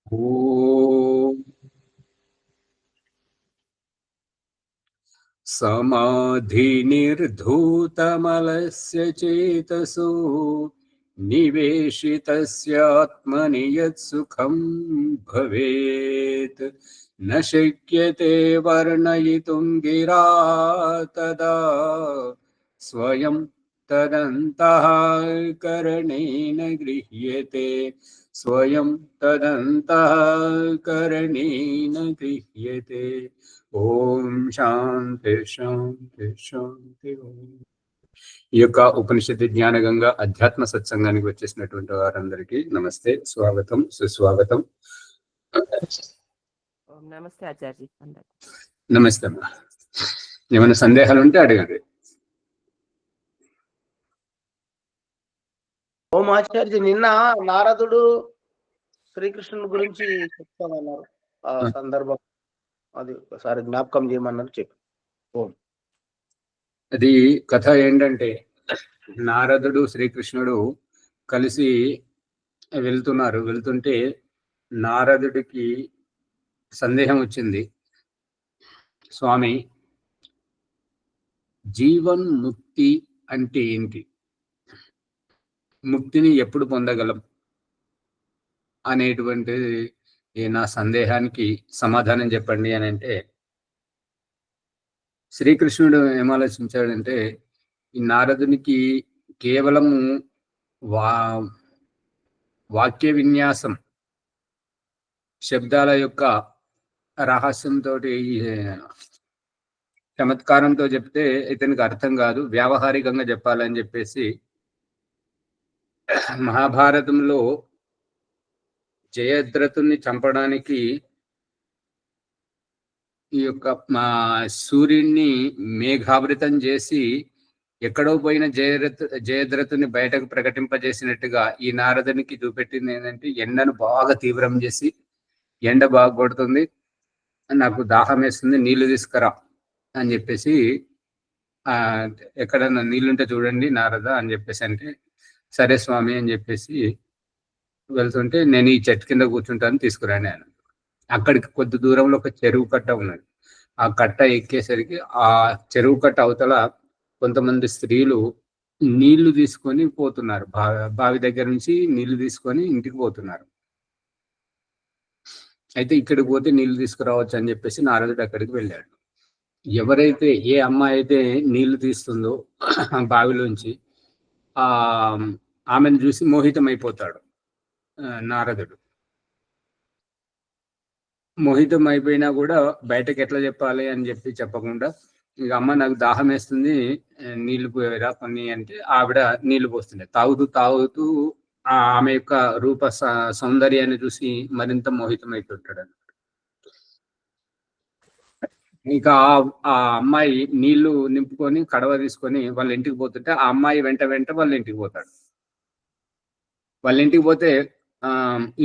ఓం సమాధి నిర్ధూతమలస్య చేతసో నివేశితస్య ఆత్మని యత్సుఖం భవేత్ న శక్యతే వర్ణయితుం గిరా తదా స్వయం తదంతఃకరణేన గృహ్యతే స్వయం తదంతఃకరణేన గృహ్యతే. ఓం శాంతి శాంతి శాంతి. ఈ యొక్క ఉపనిషత్తు జ్ఞానగంగా అధ్యాత్మ సత్సంగానికి వచ్చేసినటువంటి వారందరికీ నమస్తే, స్వాగతం, సుస్వాగతం. నమస్తే ఆచార్య. నమస్తే అమ్మా. ఏమైనా సందేహాలు ఉంటే అడగండి. ఓం ఆచార్య, నిన్న నారదుడు శ్రీకృష్ణుని గురించి చెప్తామన్నారు. ఆ సందర్భం అది ఒకసారి జ్ఞాపకం చేయమన్నారు, చెప్పు. ఓం. అది కథ ఏంటంటే, నారదుడు శ్రీకృష్ణుడు కలిసి వెళ్తుంటే నారదుడికి సందేహం వచ్చింది. స్వామి, జీవన్ ముక్తి అంటే ఏంటి, ముక్తిని ఎప్పుడు పొందగలం అనేటువంటి నా సందేహానికి సమాధానం చెప్పండి అని అంటే, శ్రీకృష్ణుడు ఏమాలోచించాడంటే, ఈ నారదునికి కేవలము వాక్య విన్యాసం, శబ్దాల యొక్క రహస్యంతో, చమత్కారంతో చెప్తే ఇతనికి అర్థం కాదు, వ్యావహారికంగా చెప్పాలని చెప్పేసి మహాభారతంలో జయద్రథుని చంపడానికి ఈ యొక్క సూర్యుడిని మేఘావృతం చేసి ఎక్కడో పోయిన జయద్రథుని బయటకు ప్రకటింపజేసినట్టుగా ఈ నారదునికి చూపెట్టింది ఏంటంటే, ఎండను బాగా తీవ్రం చేసి, ఎండ బాగా కొడుతుంది, నాకు దాహం వేస్తుంది, నీళ్లు తీసుకురా అని చెప్పేసి, ఎక్కడన్నా నీళ్ళుంటే చూడండి నారద అని చెప్పేసి అంటే, సరే స్వామి అని చెప్పేసి వెళ్తుంటే, నేను ఈ చెట్టు కింద కూర్చుంటాను, తీసుకురాని అని. అక్కడికి కొద్ది దూరంలో ఒక చెరువు కట్ట ఉన్నది. ఆ కట్ట ఎక్కేసరికి ఆ చెరువు కట్ట అవతల కొంతమంది స్త్రీలు నీళ్లు తీసుకొని పోతున్నారు. బావి దగ్గర నుంచి నీళ్లు తీసుకొని ఇంటికి పోతున్నారు. అయితే ఇక్కడికి పోతే నీళ్లు తీసుకురావచ్చు అని చెప్పేసి నారదుడు అక్కడికి వెళ్ళాడు. ఎవరైతే, ఏ అమ్మాయి అయితే నీళ్లు తీస్తుందో బావిలోంచి, ఆమెను చూసి మోహితమైపోతాడు నారదుడు. మోహితం అయిపోయినా కూడా బయటకు ఎట్లా చెప్పాలి అని చెప్పకుండా, ఇక అమ్మ నాకు దాహం వేస్తుంది, నీళ్లు పోయేరా కొన్ని అంటే ఆవిడ నీళ్లు పోస్తుంది. తాగుతూ ఆమె యొక్క రూప సౌందర్యాన్ని చూసి మరింత మోహితమైపోతాడు. ఇక ఆ అమ్మాయి నీళ్లు నింపుకొని కడవ తీసుకొని వాళ్ళ ఇంటికి పోతుంటే, ఆ అమ్మాయి వెంట వాళ్ళ ఇంటికి పోతాడు. వాళ్ళ ఇంటికి పోతే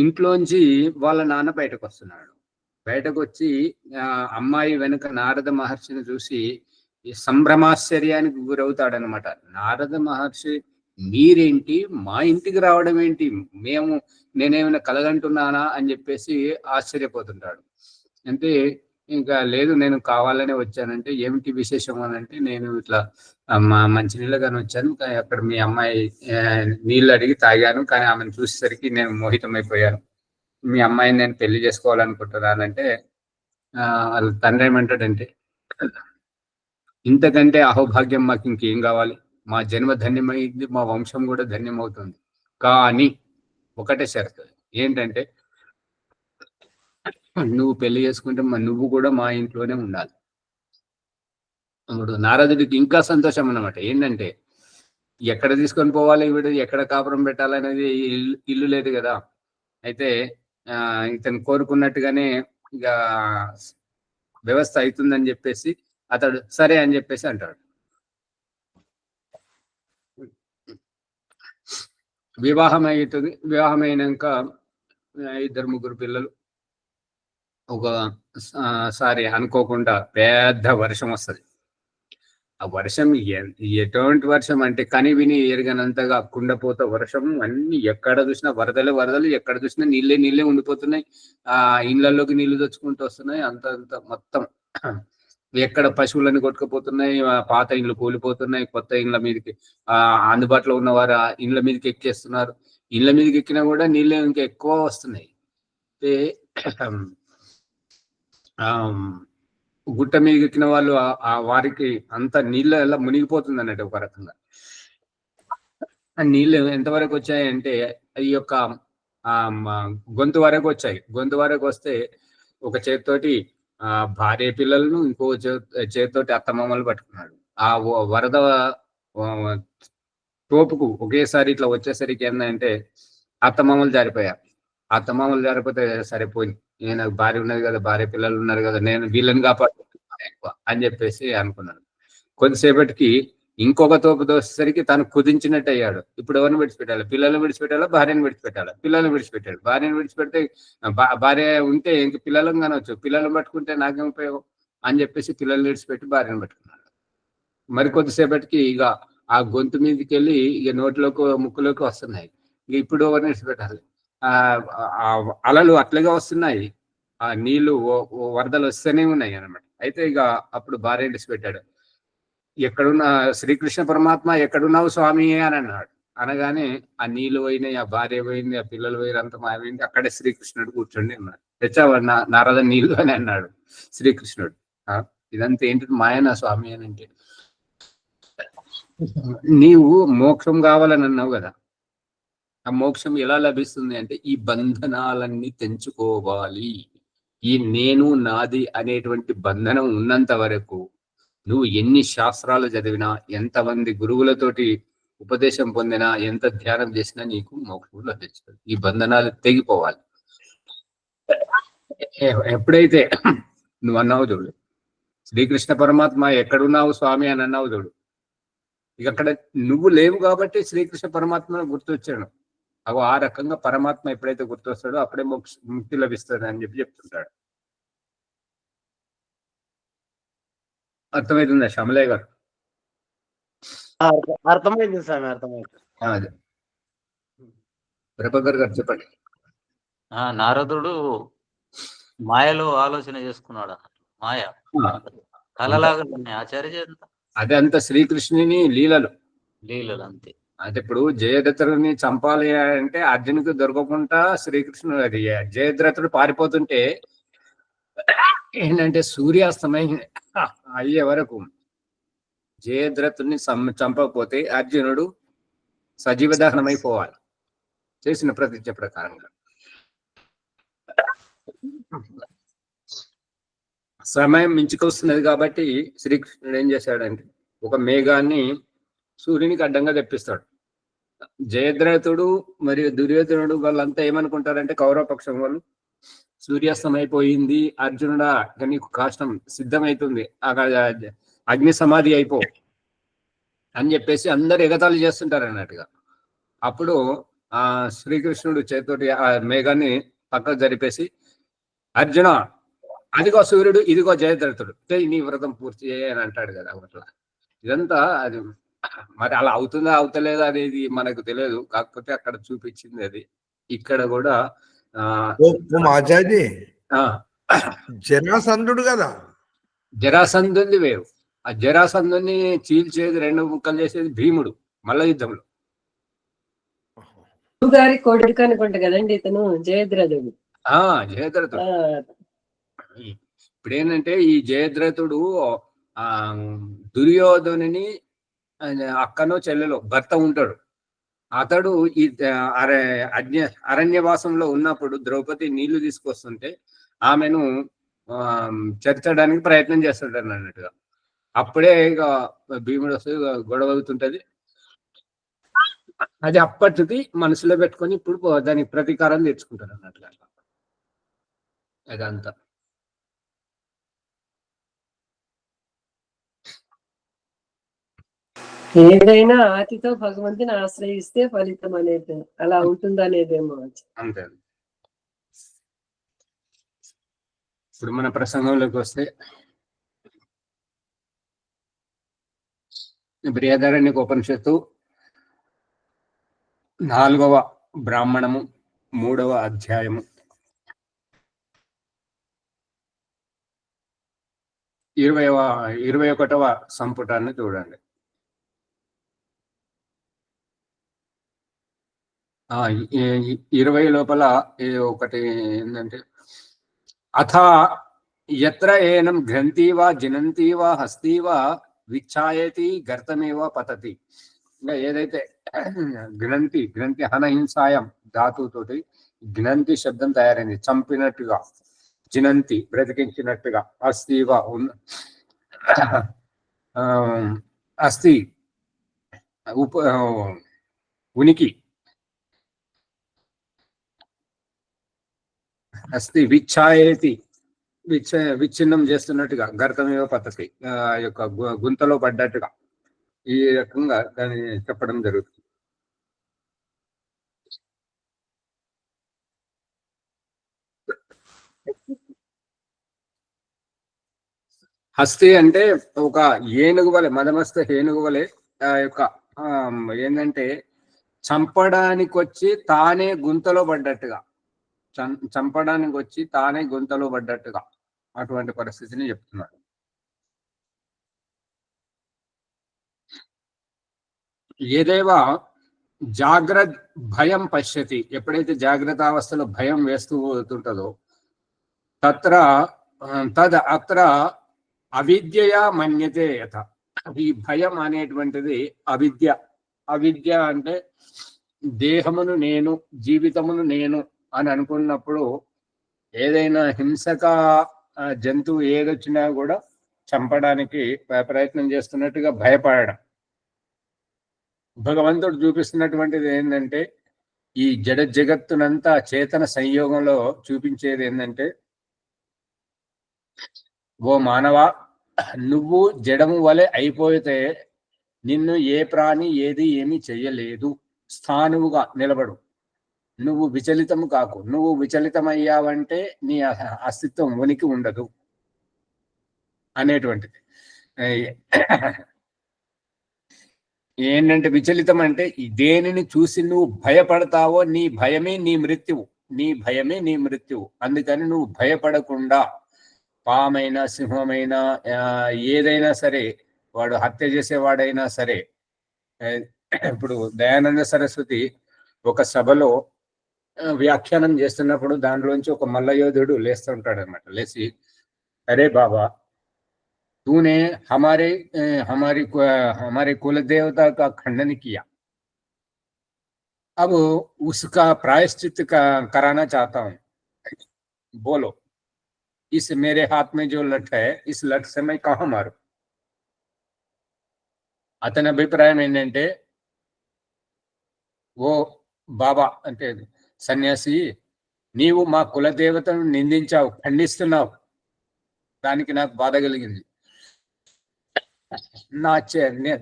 ఇంట్లోంచి వాళ్ళ నాన్న బయటకు వస్తున్నాడు. బయటకు వచ్చి అమ్మాయి వెనుక నారద మహర్షిని చూసి సంభ్రమాశ్చర్యానికి గురవుతాడనమాట. నారద మహర్షి, మీరేంటి మా ఇంటికి రావడం ఏంటి, నేనేమైనా కలగంటున్నానా అని చెప్పేసి ఆశ్చర్యపోతుంటాడు. అంటే ఇంకా లేదు, నేను కావాలనే వచ్చానంటే, ఏమిటి విశేషం అని అంటే, నేను ఇట్లా మంచినీళ్ళ కానీ వచ్చాను, కానీ అక్కడ మీ అమ్మాయి నీళ్ళు అడిగి తాగాను, కానీ ఆమెను చూసేసరికి నేను మోహితమైపోయాను, మీ అమ్మాయిని నేను పెళ్లి చేసుకోవాలనుకుంటున్నానంటే, వాళ్ళ తండ్రి ఏమంటాడంటే, ఇంతకంటే అహోభాగ్యం మాకు ఇంకేం కావాలి, మా జన్మ ధన్యమైంది, మా వంశం కూడా ధన్యమవుతుంది, కానీ ఒకటే షరతు ఏంటంటే, నువ్వు పెళ్లి చేసుకుంటే నువ్వు కూడా మా ఇంట్లోనే ఉండాలి. ఇప్పుడు నారదుడికి ఇంకా సంతోషం అన్నమాట. ఏంటంటే, ఎక్కడ తీసుకొని పోవాలి, వీడు ఎక్కడ కాపురం పెట్టాలనేది ఇల్లు లేదు కదా. అయితే ఇతను కోరుకున్నట్టుగానే ఇక వ్యవస్థ అవుతుందని చెప్పేసి అతడు సరే అని చెప్పేసి అంటాడు. వివాహం అవుతుంది. వివాహం అయినాక 2-3 పిల్లలు. ఒకసారి అనుకోకుండా పెద్ద వర్షం వస్తుంది. ఆ వర్షం ఎటువంటి వర్షం అంటే కని విని ఎరగనంతగా కుండపోత వర్షం, అన్ని ఎక్కడ చూసినా వరదలు వరదలు, ఎక్కడ చూసినా నీళ్ళే ఉండిపోతున్నాయి. ఆ ఇళ్లలోకి నీళ్లు తెచ్చుకుంటూ వస్తున్నాయి. అంత మొత్తం ఎక్కడ పశువులను కొట్టుకుపోతున్నాయి, పాత ఇండ్లు కూలిపోతున్నాయి, కొత్త ఇండ్ల మీదకి అందుబాటులో ఉన్న వారు ఆ ఇండ్ల మీదకి ఎక్కేస్తున్నారు. ఇళ్ల మీదకి ఎక్కినా కూడా నీళ్ళు ఇంకా ఎక్కువ వస్తున్నాయి. గుట్ట మీద ఎక్కిన వాళ్ళు వారికి అంత నీళ్ళ ఎలా మునిగిపోతుంది అన్నట్టు ఒక రకంగా. ఆ నీళ్ళు ఎంతవరకు వచ్చాయంటే ఈ యొక్క గొంతు వరకు వచ్చాయి. గొంతు వరకు వస్తే ఒక చేతితోటి భార్య పిల్లలను, ఇంకో చేతితోటి అత్తమామలు పట్టుకున్నాడు. ఆ వరద తోపుకు ఒకేసారి ఇట్లా వచ్చేసరికి ఏంటంటే అత్తమామలు జారిపోయారు. అత్తమామలు జారిపోతే సరిపోయింది, నేను భార్య ఉన్నది కదా, భార్య పిల్లలు ఉన్నారు కదా, నేను వీళ్ళని కాపాడుతున్నాను ఎక్కువ అని చెప్పేసి అనుకున్నాడు. కొద్దిసేపటికి ఇంకొక తోపు దోసేసరికి తను కుదించినట్టు అయ్యాడు. ఇప్పుడు ఎవరిని విడిచిపెట్టాలి? పిల్లల్ని విడిచిపెట్టాలా, భార్యను విడిచిపెట్టాలా? పిల్లల్ని విడిచిపెట్టాడు. భార్యను విడిచిపెడితే భార్య ఉంటే ఇంక పిల్లలను కానొచ్చు, పిల్లలను పట్టుకుంటే నాకేం ఉపయోగం అని చెప్పేసి పిల్లల్ని విడిచిపెట్టి భార్యను పట్టుకున్నాడు. మరి కొద్దిసేపటికి ఇక ఆ గొంతు మీదకి వెళ్ళి ఇక నోట్లోకి ముక్కులోకి వస్తున్నాయి. ఇక ఇప్పుడు ఎవరిని విడిచిపెట్టాలి? అలలు అట్లాగే వస్తున్నాయి, ఆ నీళ్లు వరదలు వస్తూనే ఉన్నాయి అనమాట. అయితే ఇక అప్పుడు భార్య విడిచిపెట్టాడు. ఎక్కడున్న శ్రీకృష్ణ పరమాత్మ, ఎక్కడున్నావు స్వామి అని అన్నాడు. అనగానే ఆ నీళ్లు పోయినాయి, ఆ భార్య పోయింది, ఆ పిల్లలు పోయినంత మారింది. అక్కడే శ్రీకృష్ణుడు కూర్చోండి అన్నాడు. తెచ్చావాడు నారద నీళ్లు అని అన్నాడు శ్రీకృష్ణుడు. ఇదంతా ఏంటి మాయనా స్వామి అని అంటే, నీవు మోక్షం కావాలని అన్నావు కదా, ఆ మోక్షం ఎలా లభిస్తుంది అంటే ఈ బంధనాలన్నీ తెంచుకోవాలి. ఈ నేను నాది అనేటువంటి బంధనం ఉన్నంత వరకు నువ్వు ఎన్ని శాస్త్రాలు చదివినా, ఎంతమంది గురువులతోటి ఉపదేశం పొందినా, ఎంత ధ్యానం చేసినా నీకు మోక్షం లభించదు. ఈ బంధనాలు తెగిపోవాలి. ఎప్పుడైతే నువ్వు అన్నావు చూడు, శ్రీకృష్ణ పరమాత్మ ఎక్కడున్నావు స్వామి అని అన్నావు చూడు, ఇక అక్కడ నువ్వు లేవు కాబట్టి శ్రీకృష్ణ పరమాత్మ గుర్తొచ్చాడు. ఆ రకంగా పరమాత్మ ఎప్పుడైతే గుర్తొస్తాడో అప్పుడే ముక్తి లభిస్తుంది అని చెప్తుంటాడు. అర్థమవుతుందా శ్యామలయ్య గారు? అర్థమైంది స్వామి, అర్థమైంది. అదే ప్రభాకర్ గారు చెప్పండి. నారదుడు మాయలో ఆలోచన చేసుకున్నాడు. మాయ కలలాగా ఆచార్య అదే అంత శ్రీకృష్ణుని లీలలు అంతే. అంటే ఇప్పుడు జయద్రథుడిని చంపాలి అంటే అర్జునుడికి దొరకకుండా శ్రీకృష్ణుడు, అది జయద్రథుడు పారిపోతుంటే ఏంటంటే సూర్యాస్తమయం అయ్యే వరకు జయద్రథుడిని చంపకపోతే అర్జునుడు సజీవ దహనమైపోవాలి చేసిన ప్రతిజ్ఞ ప్రకారంగా. సమయం మించుకొస్తున్నది కాబట్టి శ్రీకృష్ణుడు ఏం చేశాడంటే ఒక మేఘాన్ని సూర్యునికి అడ్డంగా తెప్పిస్తాడు. జయద్రథుడు మరియు దుర్యోధనుడు వాళ్ళంతా ఏమనుకుంటారంటే కౌరవపక్షం వాళ్ళు, సూర్యాస్తమైపోయింది అర్జునుడా, నీకు కాష్టం సిద్ధమవుతుంది, అగ్ని సమాధి అయిపో అని చెప్పేసి అందరు ఎగతాళి చేస్తుంటారు అన్నట్టుగా. అప్పుడు శ్రీకృష్ణుడు చేతోటి ఆ మేఘాన్ని పక్కకు జరిపేసి, అర్జున అదిగో సూర్యుడు, ఇదిగో జయద్రథుడు, నీ వ్రతం పూర్తి చేయని అంటాడు కదా. అట్లా ఇదంతా అది మరి అలా అవుతుందా అవుతలేదా అనేది మనకు తెలియదు, కాకపోతే అక్కడ చూపించింది అది. ఇక్కడ కూడా జరాసంధుడు కదా, జరాసంధుని వేరు. ఆ జరాసంధుని చీల్చేది, రెండు ముక్కలు చేసేది భీముడు మల్ల యుద్ధంలో. గారి కొడుకు అనుకుంటా కదండి ఇతను జయద్రథుడు. జయద్రథుడు ఇప్పుడు ఏంటంటే ఈ జయద్రథుడు దుర్యోధనుని అక్కనో చెల్లెలో భర్త ఉంటాడు. అతడు ఈ అరణ్యవాసంలో ఉన్నప్పుడు ద్రౌపది నీళ్లు తీసుకొస్తుంటే ఆమెను చేర్చడానికి ప్రయత్నం చేస్తాడు అన్నట్టుగా. అప్పుడే ఇక భీముడు వస్తే గొడవ అవుతుంటది. అది అప్పటిది మనసులో పెట్టుకొని ఇప్పుడు దానికి ప్రతీకారం తెచ్చుకుంటారు అన్నట్లుగా. అదంతా ఏదైనా ఆతితో భగవంతుని ఆశ్రయిస్తే ఫలితం అనేది అలా ఉంటుందనేదేమో అంతే. ఇప్పుడు మన ప్రసంగంలోకి వస్తే బృహదారణ్యక ఉపనిషత్తు 4వ బ్రాహ్మణము 3వ అధ్యాయము 21వ సంపుటాన్ని చూడండి. 20 లోపల ఒకటి ఏంటంటే, అథ యత్ర ఏనం గ్రంథి వా జినంతి వా హస్తి వా విచ్ఛాయతి గర్తమేవ పతతి. ఇంకా ఏదైతే గ్రంథి హనహింసాయం ధాతుతోటి గ్నంతి శబ్దం తయారైంది, చంపినట్టుగా, జినంతి బ్రతికించినట్టుగా, అస్తి వా అస్తి ఉనికి, అస్తి విచ్ఛాయేతి విచ్ఛిన్నం చేస్తున్నట్టుగా, గర్తమేవ పతతి యొక్క గుంతలో పడ్డట్టుగా, ఈ రకంగా దాన్ని చెప్పడం జరుగుతుంది. హస్తి అంటే ఒక ఏనుగు వలె, మదమస్త ఏనుగు వలె యొక్క ఏంటంటే చంపడానికి వచ్చి తానే గుంతలో పడ్డట్టుగా, చంపడానికి వచ్చి తానే గుంతలో పడ్డట్టుగా అటువంటి పరిస్థితిని చెప్తున్నాడు. ఏదేవా జాగ్రత్త భయం పశ్యతి, ఎప్పుడైతే జాగ్రత్త అవస్థలో భయం వేస్తూ పోతుంటుందో, అత్ర అవిద్యయా మన్యతే యథ. ఈ భయం అనేటువంటిది అవిద్య అంటే దేహమును నేను, జీవితమును నేను అని అనుకున్నప్పుడు ఏదైనా హింసక జంతువు ఏదొచ్చినా కూడా చంపడానికి ప్రయత్నం చేస్తున్నట్టుగా భయపడడం. భగవంతుడు చూపిస్తున్నటువంటిది ఏంటంటే, ఈ జగత్తునంతా చేతన సంయోగంలో చూపించేది ఏంటంటే, ఓ మానవా, నువ్వు జడము వలె అయిపోతే నిన్ను ఏ ప్రాణి ఏమీ చెయ్యలేదు. స్థానువుగా నిలబడు, నువ్వు విచలితము కాకు. నువ్వు విచలితమయ్యావంటే నీ అస్తిత్వం, ఉనికి ఉండదు అనేటువంటిది. ఏంటంటే విచలితం అంటే దేనిని చూసి నువ్వు భయపడతావో నీ భయమే నీ మృత్యువు. అందుకని నువ్వు భయపడకుండా, పామైనా సింహమైనా ఏదైనా సరే, వాడు హత్య చేసేవాడైనా సరే. ఇప్పుడు దయానంద సరస్వతి ఒక సభలో వ్యాఖ్యానం చేస్తున్నప్పుడు దాంట్లోంచి ఒక మల్లయోధుడు లేస్తుంటాడు అనమాట. లేచి, అరే బాబా, तूने हमारे कुल देवता का खंडन किया, अब उसका प्रायश्चित कराना चाहता हूं, बोलो इस मेरे हाथ में जो लठ है, इस लठ से मैं कहां मारूं. అతని అభిప్రాయం ఏంటంటే, ఓ బాబా అంటే సన్యాసి, నీవు మా కులదేవతను నిందించావు, ఖండిస్తున్నావు, దానికి నాకు బాధ కలిగింది.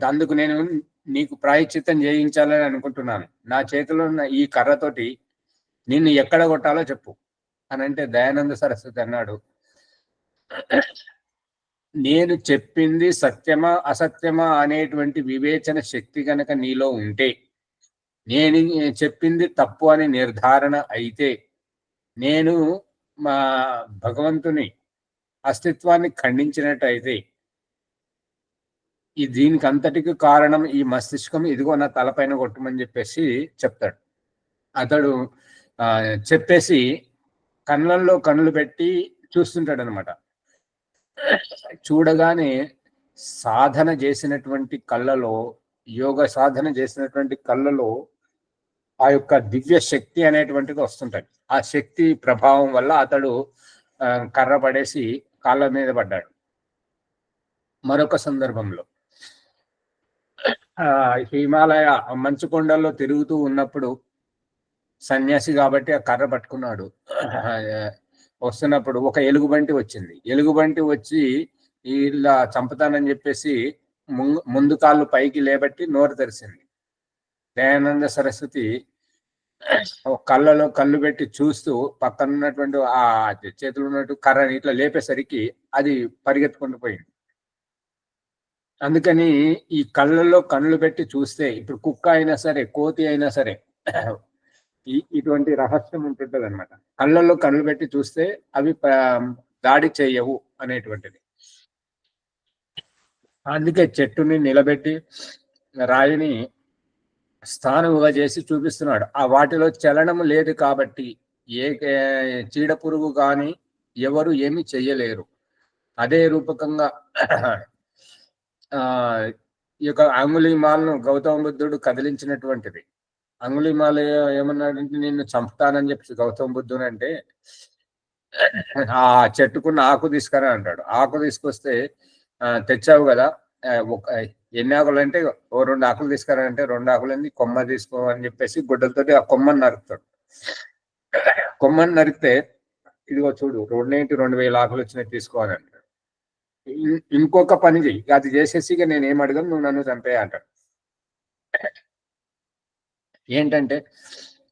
అందుకు నేను నీకు ప్రాయశ్చిత్తం చేయించాలని అనుకుంటున్నాను. నా చేతిలో ఉన్న ఈ కర్రతోటి నిన్ను ఎక్కడ కొట్టాలో చెప్పు అని అంటే, దయానంద సరస్వతి అన్నాడు, నేను చెప్పింది సత్యమా అసత్యమా అనేటువంటి వివేచన శక్తి కనుక నీలో ఉంటే, నేను చెప్పింది తప్పు అని నిర్ధారణ అయితే, నేను మా భగవంతుని అస్తిత్వాన్ని ఖండించినట్టయితే, దీనికి అంతటికి కారణం ఈ మస్తిష్కం, ఇదిగో నా తలపైన కొట్టమని చెప్పేసి చెప్తాడు. అతడు చెప్పేసి కళ్ళల్లో కన్నులు పెట్టి చూస్తుంటాడు అనమాట. చూడగానే సాధన చేసినటువంటి కళ్ళలో, యోగ సాధన చేసినటువంటి కళ్ళలో ఆ యొక్క దివ్య శక్తి అనేటువంటిది వస్తుంటది. ఆ శక్తి ప్రభావం వల్ల అతడు కర్ర పడేసి కాళ్ళ మీద పడ్డాడు. మరొక సందర్భంలో హిమాలయ మంచు కొండల్లో తిరుగుతూ ఉన్నప్పుడు, సన్యాసి కాబట్టి ఆ కర్ర పట్టుకున్నాడు. వస్తున్నప్పుడు ఒక ఎలుగుబంటి వచ్చింది. ఎలుగుబంటి వచ్చి ఇలా చంపుతానని చెప్పేసి ముందు కాళ్ళు పైకి లేబట్టి నోరు తెరిచింది. దయానంద సరస్వతి కళ్ళలో కళ్ళు పెట్టి చూస్తూ పక్కన ఉన్నటువంటి ఆ చేతులు ఉన్నట్టు కర్రని ఇట్లా లేపేసరికి అది పరిగెత్తుకుంటూ పోయింది. అందుకని ఈ కళ్ళల్లో కళ్ళు పెట్టి చూస్తే, ఇప్పుడు కుక్క అయినా సరే, కోతి అయినా సరే, ఇటువంటి రహస్యం ఉంటుంటది అనమాట. కళ్ళల్లో కళ్ళు పెట్టి చూస్తే అవి దాడి చేయవు అనేటువంటిది. అందుకే చెట్టుని నిలబెట్టి రాయిని స్థానముగా చేసి చూపిస్తున్నాడు. ఆ వాటిలో చలనము లేదు కాబట్టి ఏ చీడ పురుగు కానీ ఎవరు ఏమి చెయ్యలేరు. అదే రూపకంగా ఈ యొక్క అంగుళీమాలను గౌతమ బుద్ధుడు కదిలించినటువంటిది. అంగుళీమాల ఏమన్నాడంటే, నిన్ను చంపుతానని చెప్పి గౌతమ బుద్ధుడు అంటే, ఆ చెట్టుకున్న ఆకు తీసుకురా అంటాడు. ఆకు తీసుకొస్తే తెచ్చావు కదా, ఎన్ని ఆకులు అంటే, ఓ 2 ఆకులు తీసుకురా అంటే 2 ఆకులు కొమ్మ తీసుకో అని చెప్పేసి గుడ్డలతోటి ఆ కొమ్మని నరుకుతాడు. కొమ్మని నరికితే, ఇదిగో చూడు 2,000 ఆకులు వచ్చినాయి తీసుకోవాలని అంటాడు. ఇంకొక పని చెయ్యి, అది చేసేసి ఇక నేను ఏం అడగను, నువ్వు నన్ను చంపే అంటాడు. ఏంటంటే,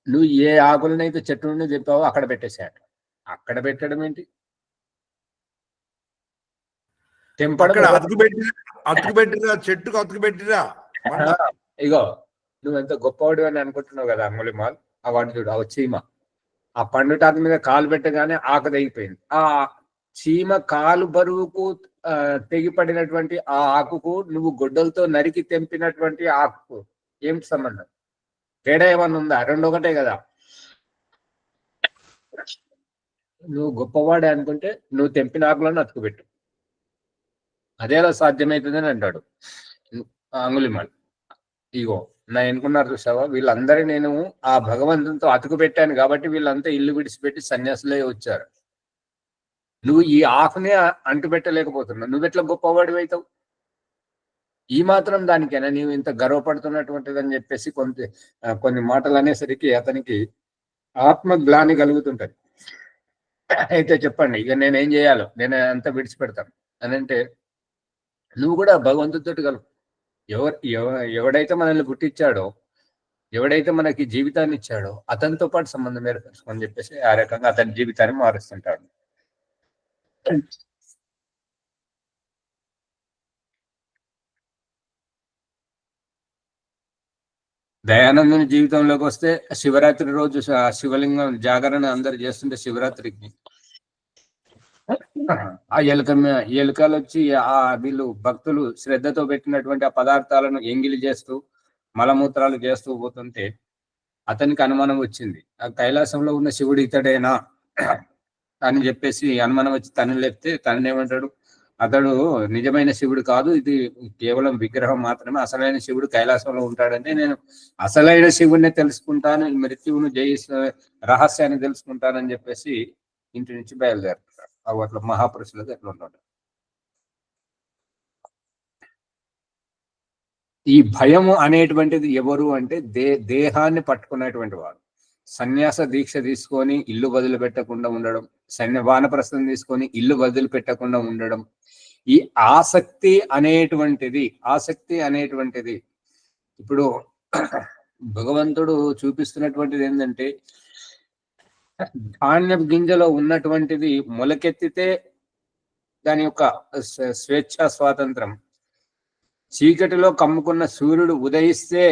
నువ్వు ఏ ఆకులనైతే చెట్టు నుండి చెప్పావో అక్కడ పెట్టేసాడు. అక్కడ పెట్టడం ఏంటి, తెంపడం. అతుకు పెట్టిరా చెట్టుకు, అతుకు పెట్టిరా. ఇగో నువ్వు ఎంత గొప్పవాడు అని అనుకుంటున్నావు కదా అంగుళీమాల్, ఆ వాడు చూడు, ఆ చీమ ఆ పండుటాకు మీద కాలు పెట్టగానే ఆకు తెగిపోయింది. ఆ చీమ కాలు బరువుకు తెగిపడినటువంటి ఆ ఆకుకు నువ్వు గొడ్డలతో నరికి తెంపినటువంటి ఆకుకు ఏం సంబంధం? తేడా ఏమన్నా ఉందా? 2 ఒకటే కదా. నువ్వు గొప్పవాడే అనుకుంటే నువ్వు తెంపిన ఆకులను అతుకుపెట్టు, అదేలా సాధ్యమవుతుందని అంటాడు అంగుళీమాల్. ఇగో నా ఎన్నుకున్నారు చూసావా, వీళ్ళందరూ నేను ఆ భగవంతునితో అతుకు పెట్టాను కాబట్టి వీళ్ళంతా ఇల్లు విడిచిపెట్టి సన్యాసులే వచ్చారు. నువ్వు ఈ ఆకునే అంటు పెట్టలేకపోతున్నావు, నువ్వెట్లా గొప్పవాడివి అవుతావు? ఈ మాత్రం దానికైనా నీవు ఇంత గర్వపడుతున్నటువంటిది అని చెప్పేసి కొన్ని మాటలు అనేసరికి అతనికి ఆత్మగ్లాని కలుగుతుంటది. అయితే చెప్పండి, ఇక నేనేం చేయాలో, నేను అంతా విడిచిపెడతాను అని అంటే, నువ్వు కూడా భగవంతుడితోటి కలుపు. ఎవడైతే మనల్ని పుట్టించాడో, ఎవడైతే మనకి జీవితాన్ని ఇచ్చాడో అతనితో పాటు సంబంధం ఏర్పరచుకొని చెప్పేసి ఆ రకంగా అతని జీవితాన్ని మారుస్తుంటాడు. దయానందుని జీవితంలోకి వస్తే, శివరాత్రి రోజు శివలింగం జాగరణ అందరు చేస్తుంటే శివరాత్రికి ఆ ఎలుకలు వచ్చి వీళ్ళు భక్తులు శ్రద్ధతో పెట్టినటువంటి ఆ పదార్థాలను ఎంగిలి చేస్తూ మలమూత్రాలు చేస్తూ పోతుంటే అతనికి అనుమానం వచ్చింది, ఆ కైలాసంలో ఉన్న శివుడు ఇతడేనా అని చెప్పేసి అనుమానం వచ్చి తను లేపితే తననేమంటాడు, అతడు నిజమైన శివుడు కాదు, ఇది కేవలం విగ్రహం మాత్రమే, అసలైన శివుడు కైలాసంలో ఉంటాడంటే నేను అసలైన శివుడిని తెలుసుకుంటాను, మృత్యువును జయిస్తా రహస్యాన్ని తెలుసుకుంటానని చెప్పేసి ఇంటి నుంచి బయలుదేరుతాడు. అట్లా మహాపురుషులకు ఎట్లా ఉంటాడు. ఈ భయము అనేటువంటిది ఎవరు అంటే దేహాన్ని పట్టుకున్నటువంటి వాడు. సన్యాస దీక్ష తీసుకొని ఇల్లు వదిలిపెట్టకుండా ఉండడం, వానప్రస్థం తీసుకొని ఇల్లు వదిలిపెట్టకుండా ఉండడం, ఈ ఆసక్తి అనేటువంటిది ఇప్పుడు భగవంతుడు చూపిస్తున్నటువంటిది ఏంటంటే, ధాన్యపు గింజలో ఉన్నటువంటిది మొలకెత్తితే దాని యొక్క స్వేచ్ఛా స్వాతంత్రం, చీకటిలో కమ్ముకున్న సూర్యుడు ఉదయిస్తే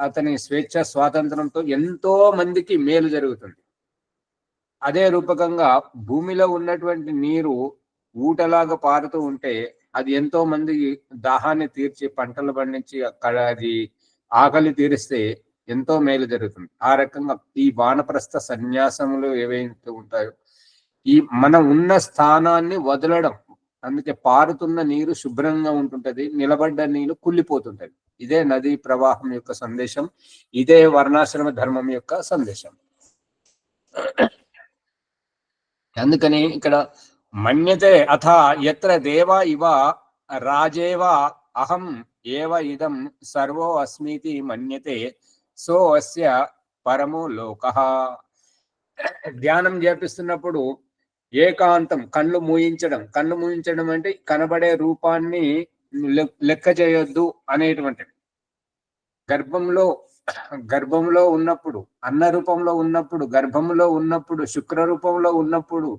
అతని స్వేచ్ఛ స్వాతంత్రంతో ఎంతో మందికి మేలు జరుగుతుంది. అదే రూపకంగా భూమిలో ఉన్నటువంటి నీరు ఊటలాగా పారుతూ ఉంటే అది ఎంతో మంది దాహాన్ని తీర్చి పంటలు పండించి అక్కడ అది ఆకలి తీరిస్తే ఎంతో మేలు జరుగుతుంది. ఆ రకంగా ఈ వానప్రస్థ సన్యాసములు ఏవైతే ఉంటాయో, ఈ మనం ఉన్న స్థానాన్ని వదలడం. అందుకే పారుతున్న నీరు శుభ్రంగా ఉంటుంటది, నిలబడ్డ నీరు కుళ్ళిపోతుంటది. ఇదే నదీ ప్రవాహం యొక్క సందేశం, ఇదే వర్ణాశ్రమ ధర్మం యొక్క సందేశం. అందుకని ఇక్కడ మన్యతే అథ యత్ర దేవా ఇవ రాజేవ అహం ఏవ ఇదం సర్వో అస్మితి మన్యతే సో అస్య పరమో లోకః. ధ్యానం చేపిస్తున్నప్పుడు ఏకాంతం, కళ్ళు మూయించడం అంటే కనబడే రూపాన్ని లెక్క చేయొద్దు అనేటువంటిది. గర్భంలో ఉన్నప్పుడు, అన్న రూపంలో ఉన్నప్పుడు, గర్భంలో ఉన్నప్పుడు, శుక్ర రూపంలో ఉన్నప్పుడు,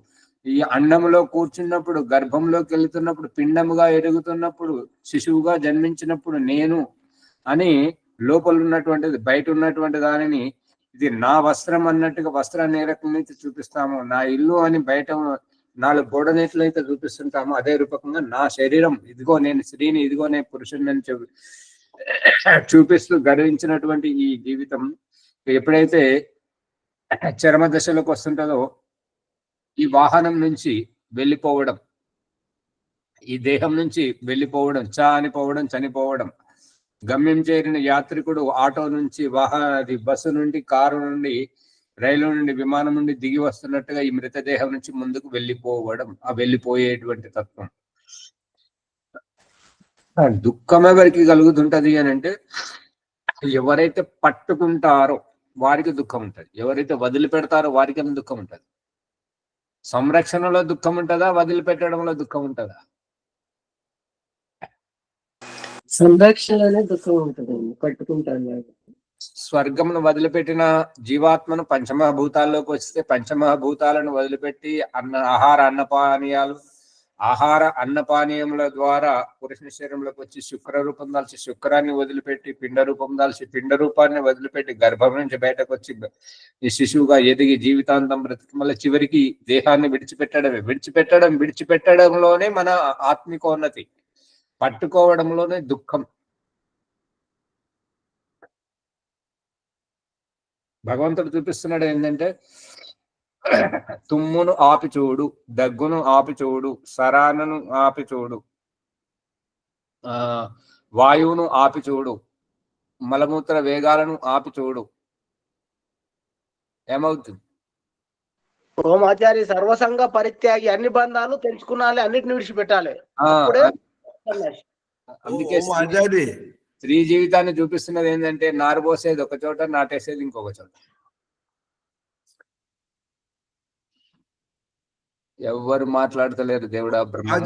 ఈ అండంలో కూర్చున్నప్పుడు, గర్భంలోకి వెళుతున్నప్పుడు, పిండముగా ఎదుగుతున్నప్పుడు, శిశువుగా జన్మించినప్పుడు నేను అని లోపల ఉన్నటువంటిది, బయట ఉన్నటువంటి దానిని ఇది నా వస్త్రం అన్నట్టుగా వస్త్రాన్ని ఏ రకంగా అయితే చూపిస్తామో, నా ఇల్లు అని బయట 4 గోడలు ఎట్లయితే చూపిస్తుంటామో అదే రూపకంగా నా శరీరం, ఇదిగో నేను స్త్రీని, ఇదిగో నేను పురుషుని అని చూపిస్తూ గర్వించినటువంటి ఈ జీవితం ఎప్పుడైతే చరమ దశలోకి వస్తుంటుందో, ఈ వాహనం నుంచి వెళ్ళిపోవడం, ఈ దేహం నుంచి వెళ్ళిపోవడం, చనిపోవడం, చనిపోవడం, గమ్యం చేరిన యాత్రికుడు ఆటో నుంచి, బస్సు నుండి, కారు నుండి, రైలు నుండి, విమానం నుండి దిగి వస్తున్నట్టుగా ఈ మృతదేహం నుంచి ముందుకు వెళ్ళిపోవడం, ఆ వెళ్ళిపోయేటువంటి తత్వం. దుఃఖం ఎవరికి కలుగుతుంటది అని అంటే, ఎవరైతే పట్టుకుంటారో వారికి దుఃఖం ఉంటుంది, ఎవరైతే వదిలిపెడతారో వారికి దుఃఖం ఉంటుంది. సంరక్షణలో దుఃఖం ఉంటుందా, వదిలిపెట్టడంలో దుఃఖం ఉంటుందా? సంరక్షణలోనే దుఃఖం ఉంటుందండి, పట్టుకుంటాను. స్వర్గమును వదిలిపెట్టిన జీవాత్మను పంచమహాభూతాల్లోకి వస్తే, పంచమహాభూతాలను వదిలిపెట్టి ఆహార అన్నపానీయముల ద్వారా పురుషుని శరీరంలోకి వచ్చి శుక్ర రూపం దాల్చి, శుక్రాన్ని వదిలిపెట్టి పిండ రూపం దాల్చి, పిండ రూపాన్ని వదిలిపెట్టి గర్భం నుంచి బయటకు వచ్చి ఈ శిశువుగా ఎదిగి జీవితాంతం బ్రతికి మళ్ళీ చివరికి దేహాన్ని విడిచిపెట్టడంలోనే మన ఆత్మికోన్నతి, పట్టుకోవడంలోనే దుఃఖం. భగవంతుడు చూపిస్తున్నాడు ఏంటంటే, తుమ్మును ఆపి చూడు, దగ్గును ఆపి చూడు, సరానను ఆపి చూడు, వాయువును ఆపి చూడు, మలమూత్ర వేగాలను ఆపి చూడు, ఏమవుతుంది? ఓమాచారి సర్వసంగ పరిత్యాగి, అన్ని బంధాలు తెంచుకున్నాలి, అన్నిటిని విడిచిపెట్టాలి. అందుకే స్త్రీ జీవితాన్ని చూపిస్తున్నది ఏంటంటే, నారు పోసేది ఒక చోట, నాటేసేది ఇంకొక చోట. ఎవరు మాట్లాడతలేరు దేవుడా బ్రహ్మ.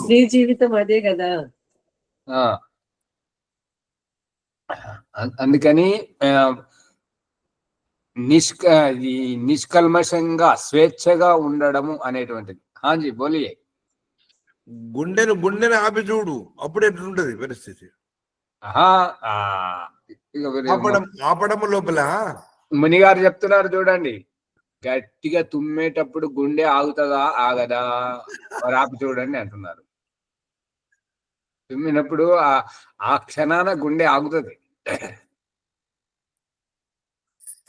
స్త్రీ జీవితం అదే కదా. అందుకని నిష్కల్మషంగా స్వేచ్ఛగా ఉండడము అనేటువంటిది. హాజీ బోలియే. గుండెను ఆపి చూడు, అప్పుడు ఎట్లుంటది పరిస్థితి? ఆపడం లోపల మునిగారు చెప్తున్నారు చూడండి, గట్టిగా తుమ్మేటప్పుడు గుండె ఆగుతుందా ఆగదా మరి ఆపి చూడండి అంటున్నారు. తుమ్మినప్పుడు ఆ క్షణాన గుండె ఆగుతుంది.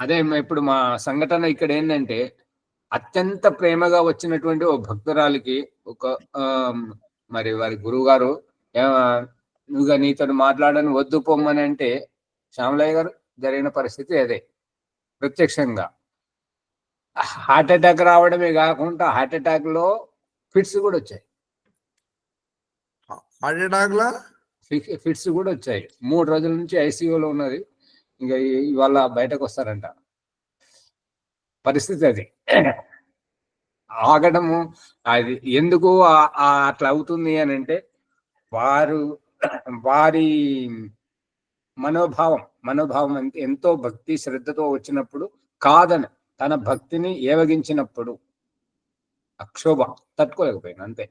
అదే ఇప్పుడు మా సంఘటన ఇక్కడ ఏంటంటే, అత్యంత ప్రేమగా వచ్చినటువంటి ఓ భక్తురాలికి ఒక మరి వారి గురువు గారు నువ్వుగా నీతో మాట్లాడని వద్దు పొమ్మని అంటే, శ్యామలయ్య గారు జరిగిన పరిస్థితి అదే. ప్రత్యక్షంగా హార్ట్ అటాక్ రావడమే కాకుండా హార్ట్ అటాక్ లో ఫిట్స్ కూడా వచ్చాయి. ఫిట్స్ కూడా వచ్చాయి. 3 రోజుల నుంచి ఐసీయూలో ఉన్నది. ఇంకా ఇవాళ బయటకు వస్తారంట. పరిస్థితి అది. ఆగడము అది ఎందుకు అట్లా అవుతుంది అని అంటే, వారి మనోభావం అంటే ఎంతో భక్తి శ్రద్ధతో వచ్చినప్పుడు కాదని తన భక్తిని ఏవగించినప్పుడు అక్షోభ తట్టుకోలేకపోయింది అంతే.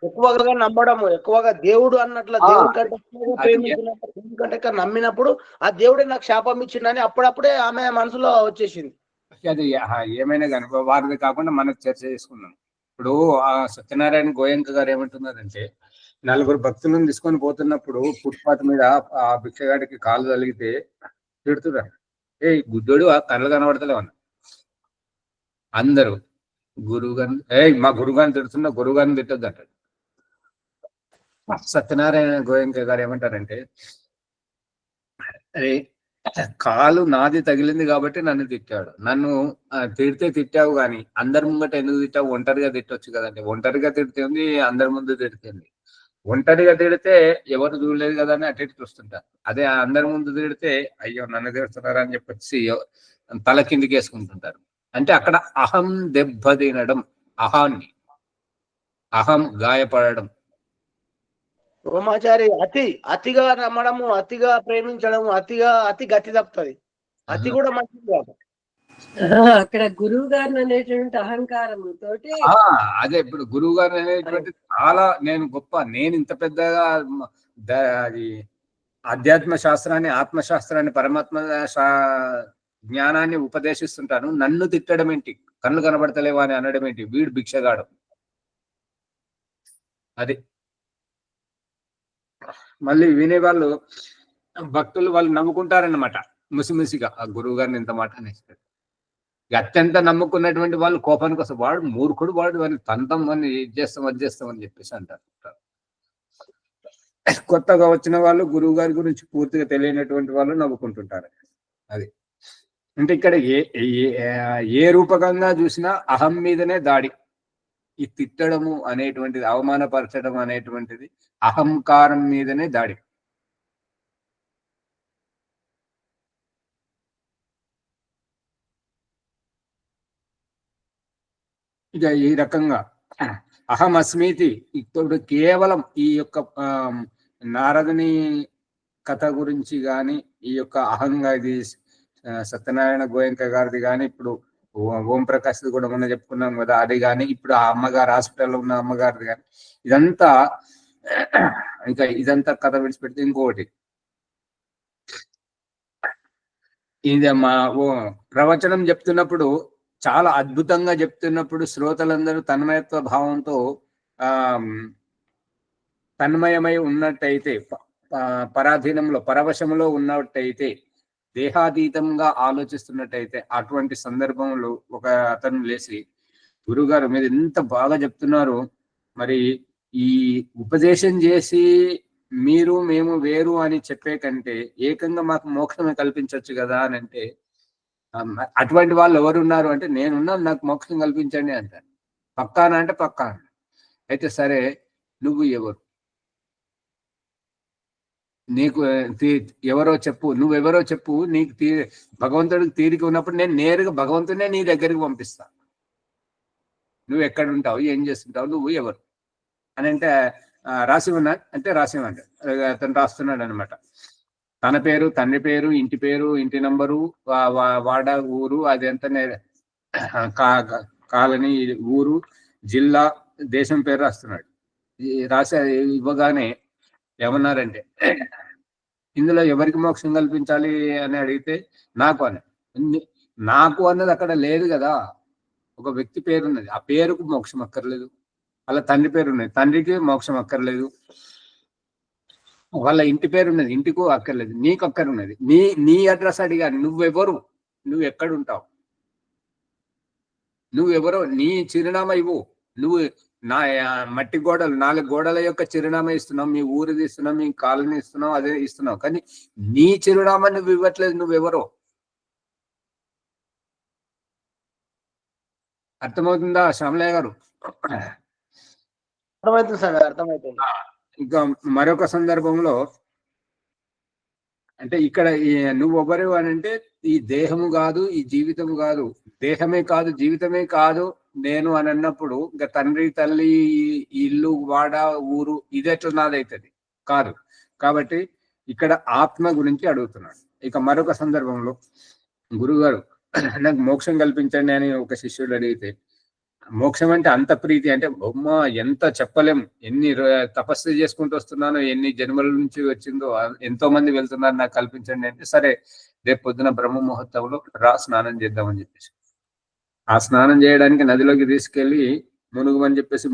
ఎక్కువగా నమ్మడము, ఎక్కువగా దేవుడు అన్నట్లు దేవుడి కంటే నమ్మినప్పుడు ఆ దేవుడే నాకు శాపం ఇచ్చిండని అప్పుడప్పుడే ఆమె మనసులో వచ్చేసింది. అది ఏమైనా కానీ వారిది కాకుండా మనకు చర్చ చేసుకున్నాం. ఇప్పుడు ఆ సత్యనారాయణ గోయంక గారు ఏమంటున్నారంటే, 4 భక్తులను తీసుకొని పోతున్నప్పుడు ఫుట్పాత్ మీద ఆ భిక్షగాడికి కాలు తగిలితే తిడుతున్నారు. ఏ గుడ్డోడు ఆ కళ్ళు కనబడతలేవన్న అందరూ. గురువుగారిని మా గురువుగారిని తిడుతున్నా, గురువుగారిని తిట్టొద్దు అంటాడు. సత్యనారాయణ గోయంక గారు ఏమంటారంటే, అరే కాలు నాది తగిలింది కాబట్టి నన్ను తిట్టాడు, నన్ను తిట్టావు కానీ అందరి ముంగట ఎందుకు తిట్టావు? ఒంటరిగా తిట్టొచ్చు కదండి. ఒంటరిగా తిడుతుంది, అందరి ముందు తిడుతుంది. ఒంటరిగా తిడితే ఎవరు చూడలేదు కదా అని అటు చూస్తుంటారు. అదే అందరి ముందు తిడితే అయ్యో నన్ను తిడుతున్నారు అని చెప్పొచ్చి తల కిందికి వేసుకుంటుంటారు. అంటే అక్కడ అహం దెబ్బతినడం, అహం గాయపడడం. రోమాచారి అతిగా నమ్మడము, అతిగా ప్రేమించడము, అతి గతి తప్పుతుంది. అతి కూడా మంచిది కాదు. అక్కడ గురువు గారిని అనేటువంటి అహంకారము తోటి అదే ఇప్పుడు గురువు గారు అనేటువంటి చాలా నేను గొప్ప, నేను ఇంత పెద్దగా అది ఆధ్యాత్మ శాస్త్రాన్ని, ఆత్మశాస్త్రాన్ని, పరమాత్మ జ్ఞానాన్ని ఉపదేశిస్తుంటాను, నన్ను తిట్టడం ఏంటి, కళ్ళు కనబడతలేవా అని అనడం ఏంటి, వీడు భిక్షగాడు. అది మళ్ళీ వినేవాళ్ళు భక్తులు వాళ్ళు నమ్ముకుంటారన్నమాట ముసిముసిగా, ఆ గురువు గారిని ఇంత మాట అనేస్తారు. అత్యంత నమ్ముకున్నటువంటి వాళ్ళు కోపానికి వస్తారు, వాడు మూర్ఖుడు, వాడు వాడిని తంతం అని ఇది చేస్తాం అది చేస్తాం అని చెప్పేసి అంటారు. కొత్తగా వచ్చిన వాళ్ళు గురువు గారి గురించి పూర్తిగా తెలియనటువంటి వాళ్ళు నవ్వుకుంటుంటారు. అది అంటే ఇక్కడ ఏ రూపకంగా చూసినా అహం మీదనే దాడి. ఈ తిట్టడము అనేటువంటిది, అవమానపరచడం అనేటువంటిది అహంకారం మీదనే దాడి. ఇక ఈ రకంగా అహం అస్మితి ఇప్పుడు కేవలం ఈ యొక్క నారదుని కథ గురించి కానీ, ఈ యొక్క అహంగా ఇది సత్యనారాయణ గోయంక గారిది కానీ, ఇప్పుడు ఓం ప్రకాష్ కూడా మొన్న చెప్పుకున్నాం కదా అది కానీ, ఇప్పుడు ఆ అమ్మగారు హాస్పిటల్లో ఉన్న అమ్మగారిది కానీ, ఇదంతా ఇంకా ఇదంతా కథ విడిచిపెడితే ఇంకొకటి, ఇది మా ప్రవచనం చెప్తున్నప్పుడు చాలా అద్భుతంగా చెప్తున్నప్పుడు శ్రోతలందరూ తన్మయత్వ భావంతో తన్మయమై ఉన్నట్టయితే, పరాధీనంలో పరవశంలో ఉన్నట్టయితే, దేహాతీతంగా ఆలోచిస్తున్నట్టయితే, అటువంటి సందర్భంలో ఒక అతను లేచి, గురుగారు మీరు ఎంత బాగా చెప్తున్నారు, మరి ఈ ఉపదేశం చేసి మీరు మేము వేరు అని చెప్పే కంటే ఏకంగా మాకు మోక్షమే కల్పించవచ్చు కదా అని అంటే, అటువంటి వాళ్ళు ఎవరున్నారు అంటే, నేనున్నాను, నాకు మోక్షం కల్పించండి అంటారు. పక్కానా అంటే పక్కా. అయితే సరే, నువ్వు ఎవరు, నీకు ఎవరో చెప్పు, నువ్వెవరో చెప్పు, నీకు భగవంతుడికి తీరిక ఉన్నప్పుడు నేను నేరుగా భగవంతునే నీ దగ్గరికి పంపిస్తా, నువ్వు ఎక్కడ ఉంటావు, ఏం చేస్తుంటావు, నువ్వు ఎవరు అని అంటే, రాసిమన్నా అంటే రాసిమంట అతను రాస్తున్నాడు అనమాట. తన పేరు, తండ్రి పేరు, ఇంటి పేరు, ఇంటి నంబరు, వాడ, ఊరు, అది ఎంత కాలనీ, ఊరు, జిల్లా, దేశం పేరు రాస్తున్నాడు. రాసి ఇవ్వగానే ఏమన్నారంటే, ఇందులో ఎవరికి మోక్షం కల్పించాలి అని అడిగితే నాకు అన్నది అక్కడ లేదు కదా. ఒక వ్యక్తి పేరు ఉన్నది, ఆ పేరుకు మోక్షం అక్కర్లేదు. వాళ్ళ తండ్రి పేరు ఉన్నది, తండ్రికి మోక్షం అక్కర్లేదు. వాళ్ళ ఇంటి పేరు ఉన్నది, ఇంటికి అక్కర్లేదు. నీకు అక్కరున్నది, నీ అడ్రస్ అడిగాను, నువ్వెవరు, నువ్వు ఎక్కడుంటావు, నువ్వెవరో నీ చిరునామా ఇవ్వు. నువ్వు నా మట్టి గోడలు, 4 గోడల యొక్క చిరునామా ఇస్తున్నావు, మీ ఊరిది ఇస్తున్నావు, మీ కాలనీ ఇస్తున్నావు, అదే ఇస్తున్నావు, కానీ నీ చిరునామా నువ్వు ఇవ్వట్లేదు. నువ్వెవరో అర్థమవుతుందా శ్యామలయ్య గారు? అర్థమవుతుంది సార్, అర్థమవుతుంది. ఇంకా మరొక సందర్భంలో అంటే ఇక్కడ నువ్వు ఎవరు అని అంటే, ఈ దేహము కాదు, ఈ జీవితము కాదు, దేహమే కాదు, జీవితమే కాదు నేను అని అన్నప్పుడు, ఇంకా తండ్రి, తల్లి, ఇల్లు, వాడ, ఊరు ఇది ఎట్లా నాదైతుంది కాదు. కాబట్టి ఇక్కడ ఆత్మ గురించి అడుగుతున్నాడు. ఇక మరొక సందర్భంలో గురుగారు నాకు మోక్షం కల్పించండి అని ఒక శిష్యుడు అడిగితే, మోక్షం అంటే అంత ప్రీతి అంటే, బొమ్మ ఎంత చెప్పలేం, ఎన్ని తపస్సు చేసుకుంటూ వస్తున్నానో, ఎన్ని జన్మల నుంచి వచ్చిందో, ఎంతో మంది వెళ్తున్నారు, నాకు కల్పించండి అంటే, సరే రేపు పొద్దున బ్రహ్మ ముహూర్తంలో స్నానం చేద్దామని చెప్పేసి, ఆ స్నానం చేయడానికి నదిలోకి తీసుకెళ్లి మునుగుమని చెప్పేసి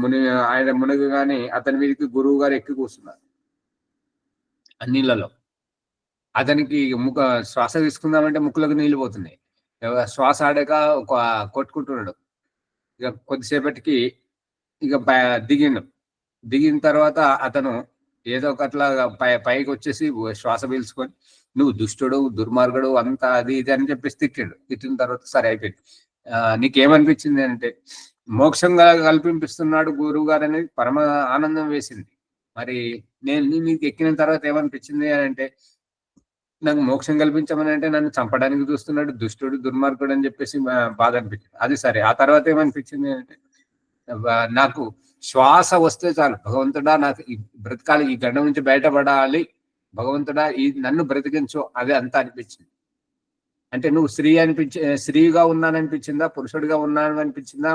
ఆయన మునుగుగానే అతని మీదకి గురువు గారు ఎక్కి కూర్చున్నారు ఆ నీళ్ళలో. అతనికి శ్వాస తీసుకుందామంటే ముక్కులకు నీళ్ళు పోతున్నాయి, శ్వాస ఆడాక కొట్టుకుంటున్నాడు. ఇక కొద్దిసేపటికి ఇక దిగిన తర్వాత అతను ఏదో ఒకట్లా పైకి వచ్చేసి శ్వాస పీల్చుకొని, నువ్వు దుష్టుడు, దుర్మార్గుడు, అంతా అది ఇది అని చెప్పేసి తిట్టిన తర్వాత సరే అయిపోయింది. నీకేమనిపించింది అంటే, మోక్షంగా కల్పిస్తున్నాడు గురువు గారు అనేది పరమ ఆనందం వేసింది. మరి నేను మీకు ఎక్కిన తర్వాత ఏమనిపించింది అని అంటే, నాకు మోక్షం కల్పించమని అంటే నన్ను చంపడానికి చూస్తున్నాడు, దుష్టుడు, దుర్మార్గుడు అని చెప్పేసి బాధ అనిపించింది. అది సరే, ఆ తర్వాత ఏమనిపించింది అంటే, నాకు శ్వాస వస్తే చాలు, భగవంతుడా నాకు బ్రతకాలి, ఈ గండం నుంచి బయటపడాలి, భగవంతుడా నన్ను బ్రతికించు, అదే అంతా అనిపించింది. అంటే నువ్వు స్త్రీగా ఉన్నాననిపించిందా, పురుషుడిగా ఉన్నాను అనిపించిందా,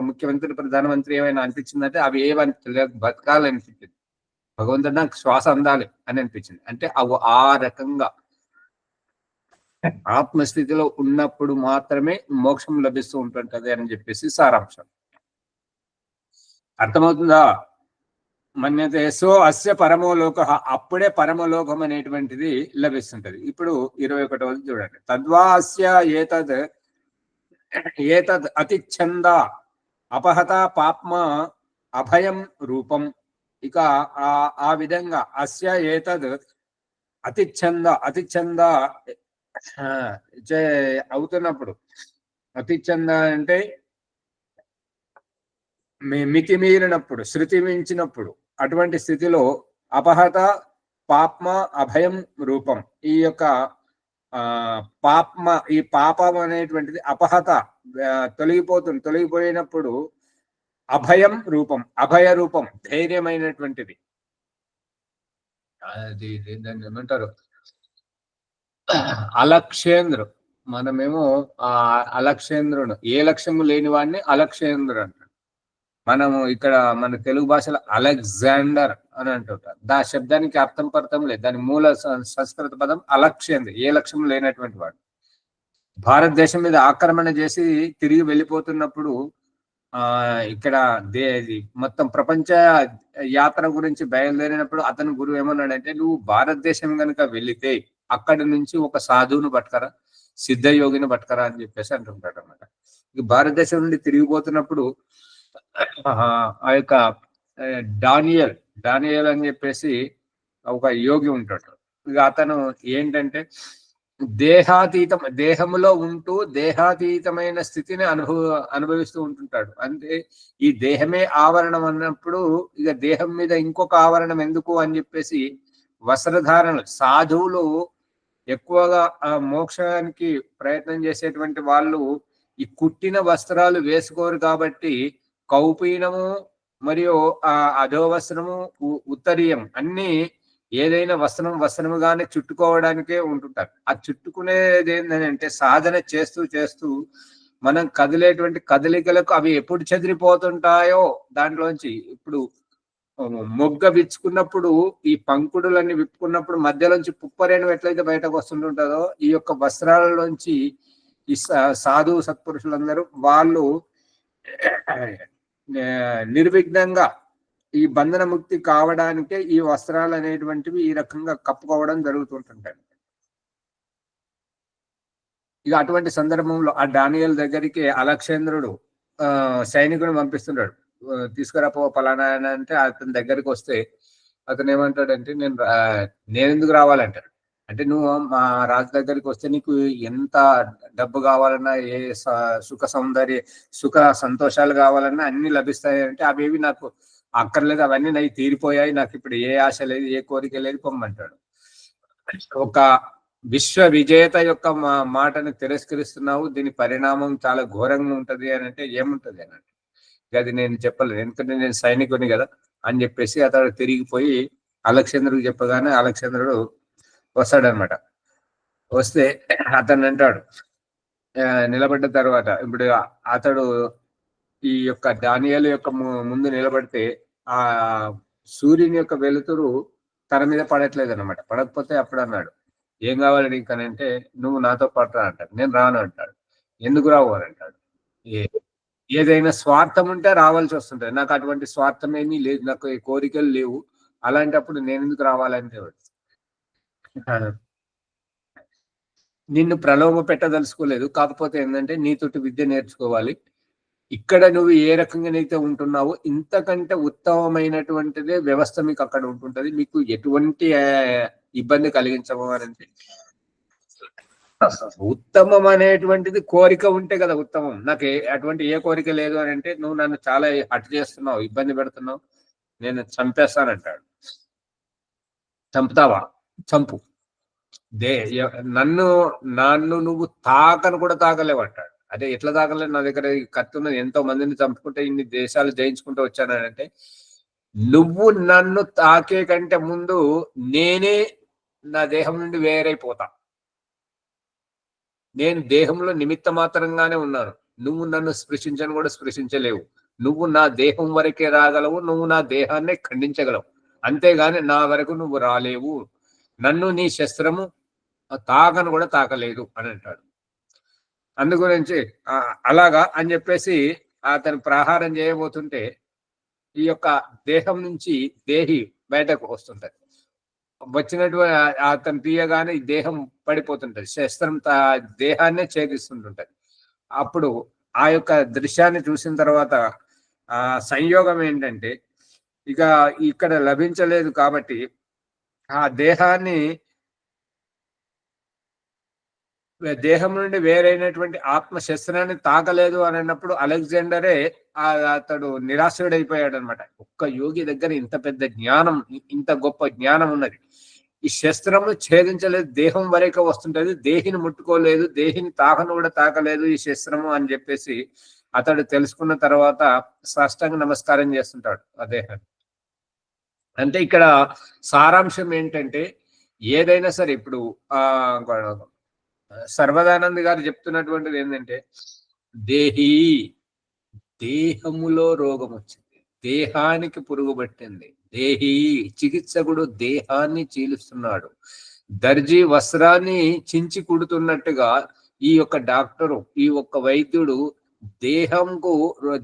ముఖ్యమంత్రి ప్రధానమంత్రి ఏమైనా అనిపించిందంటే అవి ఏమనిపించలేదు, బతకాలనిపించింది. భగవంతుడు నాకు శ్వాస అందాలి అని అనిపించింది. అంటే అవి ఆ రకంగా ఆత్మస్థితిలో ఉన్నప్పుడు మాత్రమే మోక్షం లభిస్తూ ఉంటుంటది అని చెప్పేసి సారాంశం. అర్థమవుతుందా? మన్యతే సో అస్య పరమోలోక, అప్పుడే పరమలోకం అనేటువంటిది లభిస్తుంటది. ఇప్పుడు 21వ చూడండి. తద్వా అస్య ఏతద్ అతిచ్ఛంద అపహత పాప్మ అభయం రూపం. ఇక ఆ విధంగా అస్య ఏతద్ అతిచ్ఛంద అవుతున్నప్పుడు, అతిచ్ఛంద అంటే మితిమీరినప్పుడు, శృతి మించినప్పుడు, అటువంటి స్థితిలో అపహత పాప్మ అభయం రూపం. ఈ యొక్క ఈ పాపం అనేటువంటిది అపహత తొలగిపోయినప్పుడు అభయం రూపం, అభయ రూపం, ధైర్యమైనటువంటిది. అది దాన్ని ఏమంటారు, అలక్ష్యేంద్రు. మనమేమో అలక్ష్యేంద్రుడు, ఏ లక్ష్యము లేని వాడిని అలక్ష్యేంద్రుడు అంటారు. మనము ఇక్కడ మన తెలుగు భాషలో అలెగ్జాండర్ అని అంటుంటారు. శబ్దానికి అర్థం పర్థం లేదు. దాని మూల సంస్కృత పదం అలక్ష్యేంద్ర, ఏ లక్ష్యం లేనటువంటి వాడు. భారతదేశం మీద ఆక్రమణ చేసి తిరిగి వెళ్ళిపోతున్నప్పుడు ఇక్కడ మొత్తం ప్రపంచ యాత్ర గురించి బయలుదేరినప్పుడు అతని గురువు ఏమన్నాడంటే, నువ్వు భారతదేశం కనుక వెళితే అక్కడి నుంచి ఒక సాధువును పట్టుకరా, సిద్ధయోగిని పట్టుకరా అని చెప్పేసి అంటుంటాడు అనమాట. ఇక భారతదేశం నుండి తిరిగిపోతున్నప్పుడు ఆ యొక్క డానియల్ అని చెప్పేసి ఒక యోగి ఉంటాడు. ఇక అతను ఏంటంటే దేహములో ఉంటూ దేహాతీతమైన స్థితిని అనుభవిస్తూ ఉంటుంటాడు. అంటే ఈ దేహమే ఆవరణం అన్నప్పుడు ఇక దేహం మీద ఇంకొక ఆవరణం ఎందుకు అని చెప్పేసి వస్త్రధారణలు, సాధువులు ఎక్కువగా మోక్షానికి ప్రయత్నం చేసేటువంటి వాళ్ళు ఈ కుట్టిన వస్త్రాలు వేసుకోరు కాబట్టి కౌపీనము మరియు అధోవస్త్రము, ఉత్తరీయం అన్ని ఏదైనా వస్త్రముగానే చుట్టుకోవడానికే ఉంటుంటారు. ఆ చుట్టుకునేది ఏంటంటే సాధన చేస్తూ మనం కదిలేటువంటి కదలికలకు అవి ఎప్పుడు చెదిరిపోతుంటాయో దాంట్లోంచి. ఇప్పుడు మొగ్గ విచ్చుకున్నప్పుడు ఈ పంకుడులన్నీ విప్పుకున్నప్పుడు మధ్యలోంచి పుప్పరేణు ఎట్లయితే బయటకు వస్తుంటుంటుందో, ఈ యొక్క వస్త్రాలలోంచి ఈ సాధు సత్పురుషులందరూ వాళ్ళు నిర్విఘ్నంగా ఈ బంధన ముక్తి కావడానికే ఈ వస్త్రాలు అనేటువంటివి ఈ రకంగా కప్పుకోవడం జరుగుతుంటుంటాయి. ఇక అటువంటి సందర్భంలో ఆ డానియల్ దగ్గరికి అలక్ష్యేంద్రుడు సైనికుడు పంపిస్తున్నాడు, తీసుకురాపో పలానా అంటే అతని దగ్గరికి వస్తే అతను ఏమంటాడంటే, నేను ఎందుకు రావాలంటాడు. అంటే నువ్వు మా రాజు దగ్గరికి వస్తే నీకు ఎంత డబ్బు కావాలన్నా, ఏ సుఖ సంతోషాలు కావాలన్నా అన్ని లభిస్తాయి అంటే అవేవి నాకు అక్కర్లేదు, అవన్నీ నాకు తీరిపోయాయి, నాకు ఇప్పుడు ఏ ఆశ లేదు, ఏ కోరిక లేదు, పొమ్మంటాడు. ఒక విశ్వ విజేత యొక్క మాటను తిరస్కరిస్తున్నావు, దీని పరిణామం చాలా ఘోరంగా ఉంటది అని అంటే ఏముంటది అని అంటే అది నేను చెప్పలేదు, ఎందుకంటే నేను సైనికుని కదా అని చెప్పేసి అతడు తిరిగిపోయి అలక్ష్యేంద్రుడికి చెప్పగానే అలక్ష్యేంద్రుడు వస్తాడనమాట. వస్తే అతను అంటాడు, నిలబడ్డ తర్వాత ఇప్పుడు అతడు ఈ యొక్క డానియేలు యొక్క ముందు నిలబడితే ఆ సూర్యుని యొక్క వెలుతురు తన మీద పడట్లేదు అనమాట. పడకపోతే అప్పుడు అన్నాడు, ఏం కావాలి నీకు అని అంటే, నువ్వు నాతో పాటు రా అంటాడు. నేను రాను అంటాడు. ఎందుకు రావు అని అంటాడు. ఏదైనా స్వార్థం ఉంటే రావాల్సి వస్తుంటది, నాకు అటువంటి స్వార్థం ఏమీ లేదు, నాకు కోరికలు లేవు, అలాంటప్పుడు నేను ఎందుకు రావాలంటే, నిన్ను ప్రలోభ పెట్టదలుచుకోలేదు, కాకపోతే ఏంటంటే నీతోటి విద్య నేర్చుకోవాలి, ఇక్కడ నువ్వు ఏ రకంగానైతే ఉంటున్నావో ఇంతకంటే ఉత్తమమైనటువంటిదే వ్యవస్థ మీకు అక్కడ ఉంటుంటది, మీకు ఎటువంటి ఇబ్బంది కలిగించము అని అంటే. ఉత్తమం అనేటువంటిది కోరిక ఉంటే కదా ఉత్తమం. నాకు అటువంటి ఏ కోరిక లేదు అని అంటే, నువ్వు నన్ను చాలా హట్ చేస్తున్నావు, ఇబ్బంది పెడుతున్నావు, నేను చంపేస్తానంటాడు. చంపుతావా? చంపు, నన్ను నువ్వు తాకను కూడా తాకలేవు అంటాడు. అదే ఎట్లా తాకలేదు, నా దగ్గర కత్తి ఉన్నది, ఎంతో మందిని చంపుకుంటే ఇన్ని దేశాలు జయించుకుంటూ వచ్చానంటే, నువ్వు నన్ను తాకే కంటే ముందు నేనే నా దేహం నుండి వేరైపోతా, నేను దేహంలో నిమిత్త మాత్రంగానే ఉన్నాను. నువ్వు నన్ను స్పృశించను కూడా స్పృశించలేవు. నువ్వు నా దేహం వరకే రాగలవు, నువ్వు నా దేహాన్ని ఖండించగలవు, అంతేగాని నా వరకు నువ్వు రాలేవు. నన్ను నీ శస్త్రము తాకను కూడా తాకలేదు అని అంటాడు. అందుగురించి అలాగా అని చెప్పేసి అతను ప్రహారం చేయబోతుంటే ఈ యొక్క దేహం నుంచి దేహి బయటకు వస్తుంటది. వచ్చినటువంటి అతను తీయగానే ఈ దేహం పడిపోతుంటది, శస్త్రం దేహాన్నే ఛేదిస్తుంటుంటది. అప్పుడు ఆ యొక్క దృశ్యాన్ని చూసిన తర్వాత ఆ సంయోగం ఏంటంటే, ఇక ఇక్కడ లభించలేదు కాబట్టి ఆ దేహం నుండి వేరైనటువంటి ఆత్మ శస్త్రాన్ని తాకలేదు అని అన్నప్పుడు అలెగ్జాండరే అతడు నిరాశుడైపోయాడు అనమాట. ఒక్క యోగి దగ్గర ఇంత పెద్ద జ్ఞానం, ఇంత గొప్ప జ్ఞానం ఉన్నది, ఈ శస్త్రము ఛేదించలేదు, దేహం వరకే వస్తుంటది, దేహిని ముట్టుకోలేదు, దేహిని తాకను కూడా తాకలేదు ఈ శస్త్రము అని చెప్పేసి అతడు తెలుసుకున్న తర్వాత సాష్టాంగ నమస్కారం చేస్తుంటాడు ఆ దేహాన్ని. అంటే ఇక్కడ సారాంశం ఏంటంటే, ఏదైనా సరే ఇప్పుడు సర్వదానంద్ గారు చెప్తున్నటువంటిది ఏంటంటే, దేహములో రోగం వచ్చింది, దేహానికి పురుగు పట్టింది, చికిత్సకుడు దేహాన్ని చీలుస్తున్నాడు, దర్జీ వస్త్రాన్ని చించి కుడుతున్నట్టుగా ఈ యొక్క డాక్టరు, ఈ యొక్క వైద్యుడు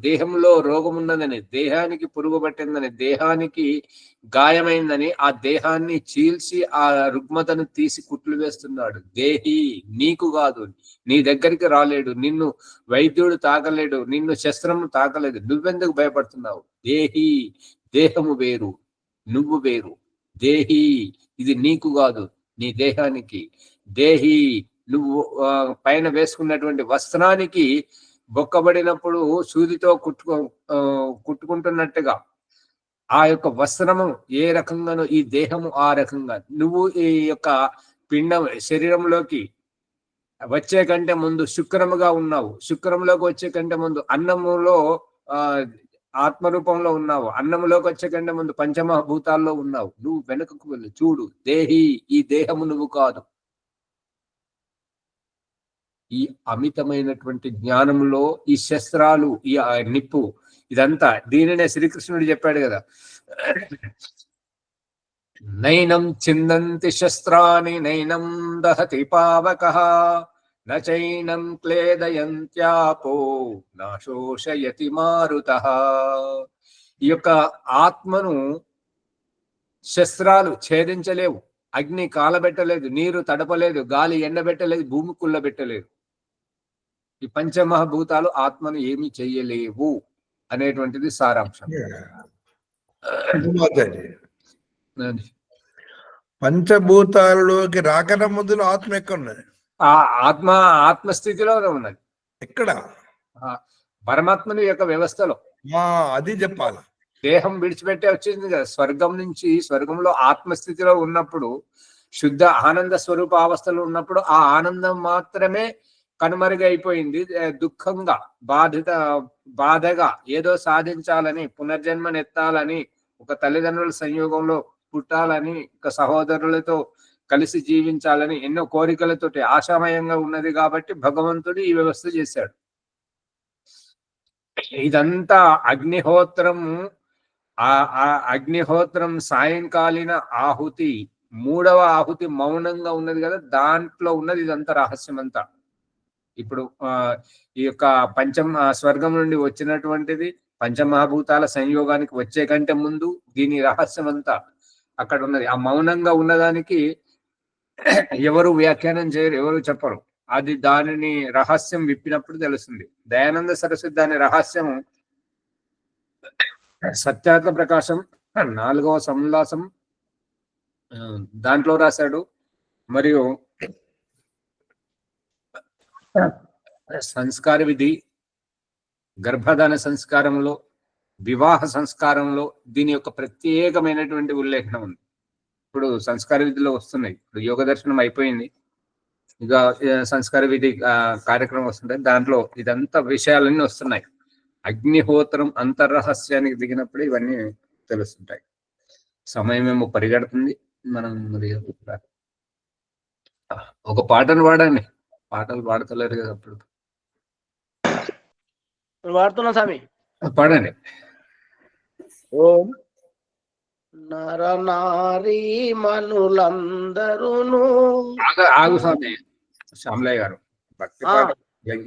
దేహంలో రోగం ఉన్నదని, దేహానికి పురుగు పట్టిందని, దేహానికి గాయమైందని ఆ దేహాన్ని చీల్చి ఆ రుగ్మతను తీసి కుట్లు వేస్తున్నాడు. దేహి నీకు కాదు, నీ దగ్గరికి రాలేడు, నిన్ను వైద్యుడు తాకలేడు, నిన్ను శస్త్రము తాకలేదు, నువ్వెందుకు భయపడుతున్నావు? దేహము వేరు, నువ్వు వేరు. దేహి ఇది నీకు కాదు, నీ దేహానికి. దేహి నువ్వు పైన వేసుకున్నటువంటి వస్త్రానికి బొక్కబడినప్పుడు సూదితో కుట్టుకుంటున్నట్టుగా ఆ యొక్క వస్త్రము ఏ రకంగానో ఈ దేహము ఆ రకంగా, నువ్వు ఈ యొక్క శరీరంలోకి వచ్చే కంటే ముందు శుక్రముగా ఉన్నావు, శుక్రంలోకి వచ్చే కంటే ముందు అన్నములో ఆత్మరూపంలో ఉన్నావు, అన్నములోకి వచ్చే కంటే ముందు పంచమభూతాల్లో ఉన్నావు. నువ్వు వెనుకకు వెళ్ళి చూడు, ఈ దేహము నువ్వు కాదు. ఈ అమితమైనటువంటి జ్ఞానంలో ఈ శస్త్రాలు, ఈ నిప్పు, ఇదంతా దీనినే శ్రీకృష్ణుడు చెప్పాడు కదా, నైనం చిందంతి శస్త్రాని నైనం దహతి పావకః నచైనం క్లేదయంత్యాపో నాశోషయతి మారుతః. ఈ యొక్క ఆత్మను శస్త్రాలు ఛేదించలేవు, అగ్ని కాలబెట్టలేదు, నీరు తడపలేదు, గాలి ఎండబెట్టలేదు, భూమి కుళ్ళబెట్టలేదు. ఈ పంచమహాభూతాలు ఆత్మను ఏమి చెయ్యలేవు అనేటువంటిది సారాంశం. పంచభూతాలలోకి రాకన ముందు ఆత్మ ఎక్కడ ఉన్నది? ఆ ఆత్మస్థితిలో ఉన్నది. ఎక్కడ? పరమాత్మని యొక్క వ్యవస్థలో. అది చెప్పాలి. దేహం విడిచిపెట్టే వచ్చింది కదా స్వర్గం నుంచి. స్వర్గంలో ఆత్మస్థితిలో ఉన్నప్పుడు, శుద్ధ ఆనంద స్వరూప అవస్థలో ఉన్నప్పుడు ఆ ఆనందం మాత్రమే కనుమరుగైపోయింది. దుఃఖంగా, బాధగా, ఏదో సాధించాలని, పునర్జన్మనెత్తాలని, ఒక తల్లిదండ్రుల సంయోగంలో పుట్టాలని, ఒక సహోదరులతో కలిసి జీవించాలని ఎన్నో కోరికలతోటి ఆశామయంగా ఉన్నది కాబట్టి భగవంతుడు ఈ వ్యవస్థ చేశాడు. ఇదంతా అగ్నిహోత్రం సాయంకాలీన ఆహుతి, 3వ ఆహుతి మౌనంగా ఉన్నది కదా, దాంట్లో ఉన్నది ఇదంతా రహస్యం అంతా. ఇప్పుడు ఈ యొక్క స్వర్గం నుండి వచ్చినటువంటిది పంచమహాభూతాల సంయోగానికి వచ్చే కంటే ముందు దీని రహస్యం అంతా అక్కడ ఉన్నది. ఆ మౌనంగా ఉన్నదానికి ఎవరు వ్యాఖ్యానం చేయరు, ఎవరు చెప్పరు. అది దానిని రహస్యం విప్పినప్పుడు తెలుస్తుంది. దయానంద సరస్వతి దాని రహస్యం సత్యాత్మ ప్రకాశం 4వ సంలాసం దాంట్లో రాశాడు. మరియు సంస్కార విధి, గర్భధాన సంస్కారంలో, వివాహ సంస్కారంలో దీని యొక్క ప్రత్యేకమైనటువంటి ఉల్లేఖనం ఉంది. ఇప్పుడు సంస్కార విధిలో వస్తున్నాయి. ఇప్పుడు యోగ దర్శనం అయిపోయింది, ఇక సంస్కార విధి కార్యక్రమం వస్తుంటాయి. దాంట్లో ఇదంతా విషయాలన్నీ వస్తున్నాయి. అగ్నిహోత్రం అంతర్రహస్యానికి దిగినప్పుడు ఇవన్నీ తెలుస్తుంటాయి. సమయం ఏమో పరిగెడుతుంది. మనం ఒక పాటను పాడండి. పాటలు పాడతలేరు కదా అప్పుడు. వాడుతున్నా స్వామి. పాడండి. ఓం నర నారీ మనులందరూను. ఆగు స్వామి, శ్యామలయ్య గారు. భక్తి పాట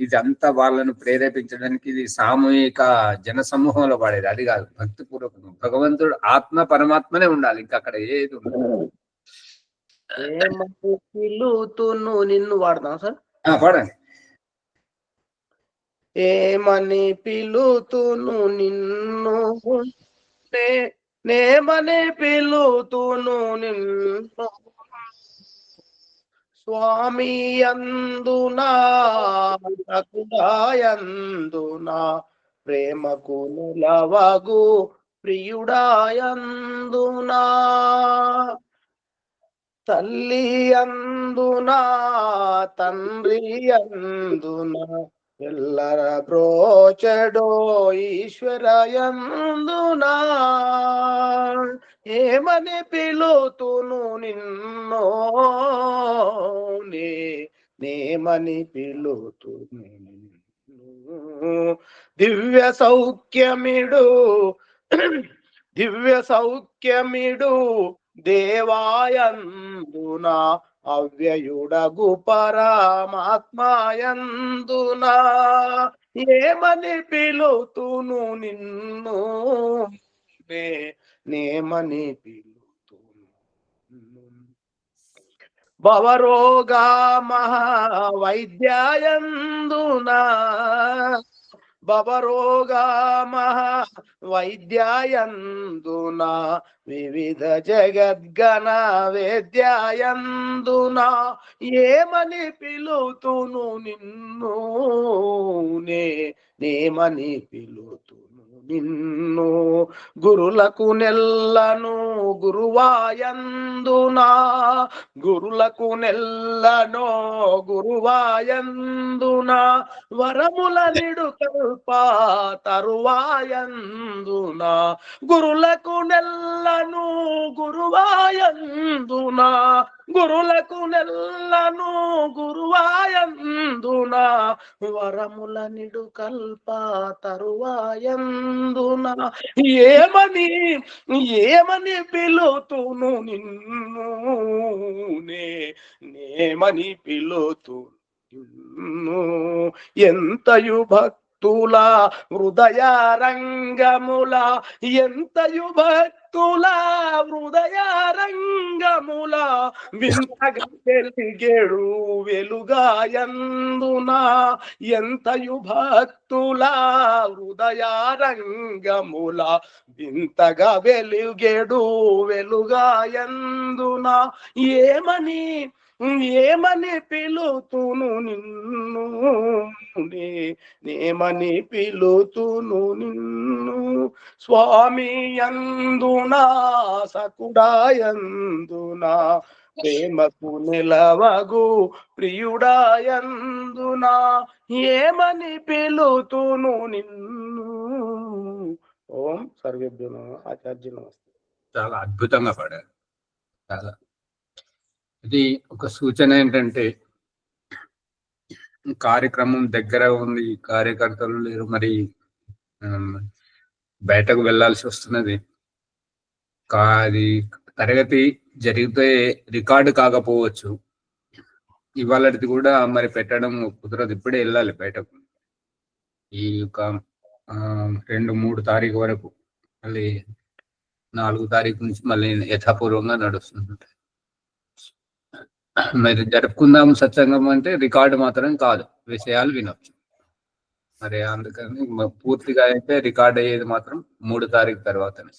ఇదంతా వాళ్ళను ప్రేరేపించడానికి, ఇది సామూహిక జన సమూహంలో పాడేది, అది కాదు. భక్తి పూర్వకం భగవంతుడు ఆత్మ పరమాత్మనే ఉండాలి, ఇంకా అక్కడ ఏది ఉండదు. ఏమని పిలుతును నిన్ను వాడతాం సార్. పాడండి. ఏమని పిలుతును నిన్ను, నేమని పిలుతును నిన్ను, స్వామి అందునా సకుడాయందునా, ప్రేమకు నిలవగు ప్రియుడాయందునా, తల్లి అందునా తండ్రి అందునా, ఎల్లర బ్రోచడో ఈశ్వరయందునా, ఏమని పిలుతును నిన్నో, నేమని పిలుతును నిన్ను, దివ్య సౌఖ్యమిడు దివ్య సౌఖ్యమిడు దేవాయందునా, అవ్యయుడగు పరమాత్మాయందునా, ఏమని పిలుతును నిన్ను, నేమని పిలుతును నిన్ను, భవరోగా వైద్యాయందునా, భవరోగా వైద్యాయందునా, వివిధ జగద్గణ వేద్యాయందునా, ఏమని పిలుతును నిన్ను, నేమని పిలుతును నిన్ను, గురులకు నెల్లను గురువాయందునా, గురులకు నెల్లను గురువాయందునా, వరముల నిడు కల్ప తరువాయందునా, గురులకు నెల్లను గురువాయందునా, గురులకు నెల్లను గురువాయందునా, వరముల నిడు కల్ప తరువాయందునా, ఏమని పిలుతును నిన్ను, నేమని పిలుతును నిన్ను, ఎంతయు భక్తుల హృదయ రంగముల, ఎంతయు భక్తుల హృదయ రంగముల, వింతగా వెలిగేడు వెలుగాయందునా, ఎంతయు భక్తుల హృదయ రంగముల, వింతగా వెలుగేడు వెలుగాయందునా, ఏమని పిలుతును నిన్ను, నేమని పిలుతును నిన్ను, స్వామి అందునా సకుడాయందునా, ప్రేమకు నిలవగు ప్రియుడాయందునా, ఏమని పిలుతును నిన్ను. ఓం సర్వేభ్యో నమః. ఆచార్య నమస్తే. చాలా అద్భుతంగా పాడారు. చాలా. ఇది ఒక సూచన ఏంటంటే, కార్యక్రమం దగ్గర ఉంది, కార్యకర్తలు లేరు, మరి బయటకు వెళ్ళాల్సి వస్తున్నది. అది తరగతి జరిగితే రికార్డు కాకపోవచ్చు, ఇవాళది కూడా మరి పెట్టడం కుదరదు, ఇప్పుడే వెళ్ళాలి బయటకు. ఈ యొక్క 2-3 తారీఖు వరకు, మళ్ళీ 4 తారీఖు నుంచి మళ్ళీ యథాపూర్వంగా నడుస్తుంది. మరి జరుపుకుందాం సత్సంగం అంటే రికార్డు మాత్రం కాదు, విషయాలు వినొచ్చు. మరి అందుకని పూర్తిగా అయితే రికార్డ్ అయ్యేది మాత్రం 3 తారీఖు తర్వాతనే.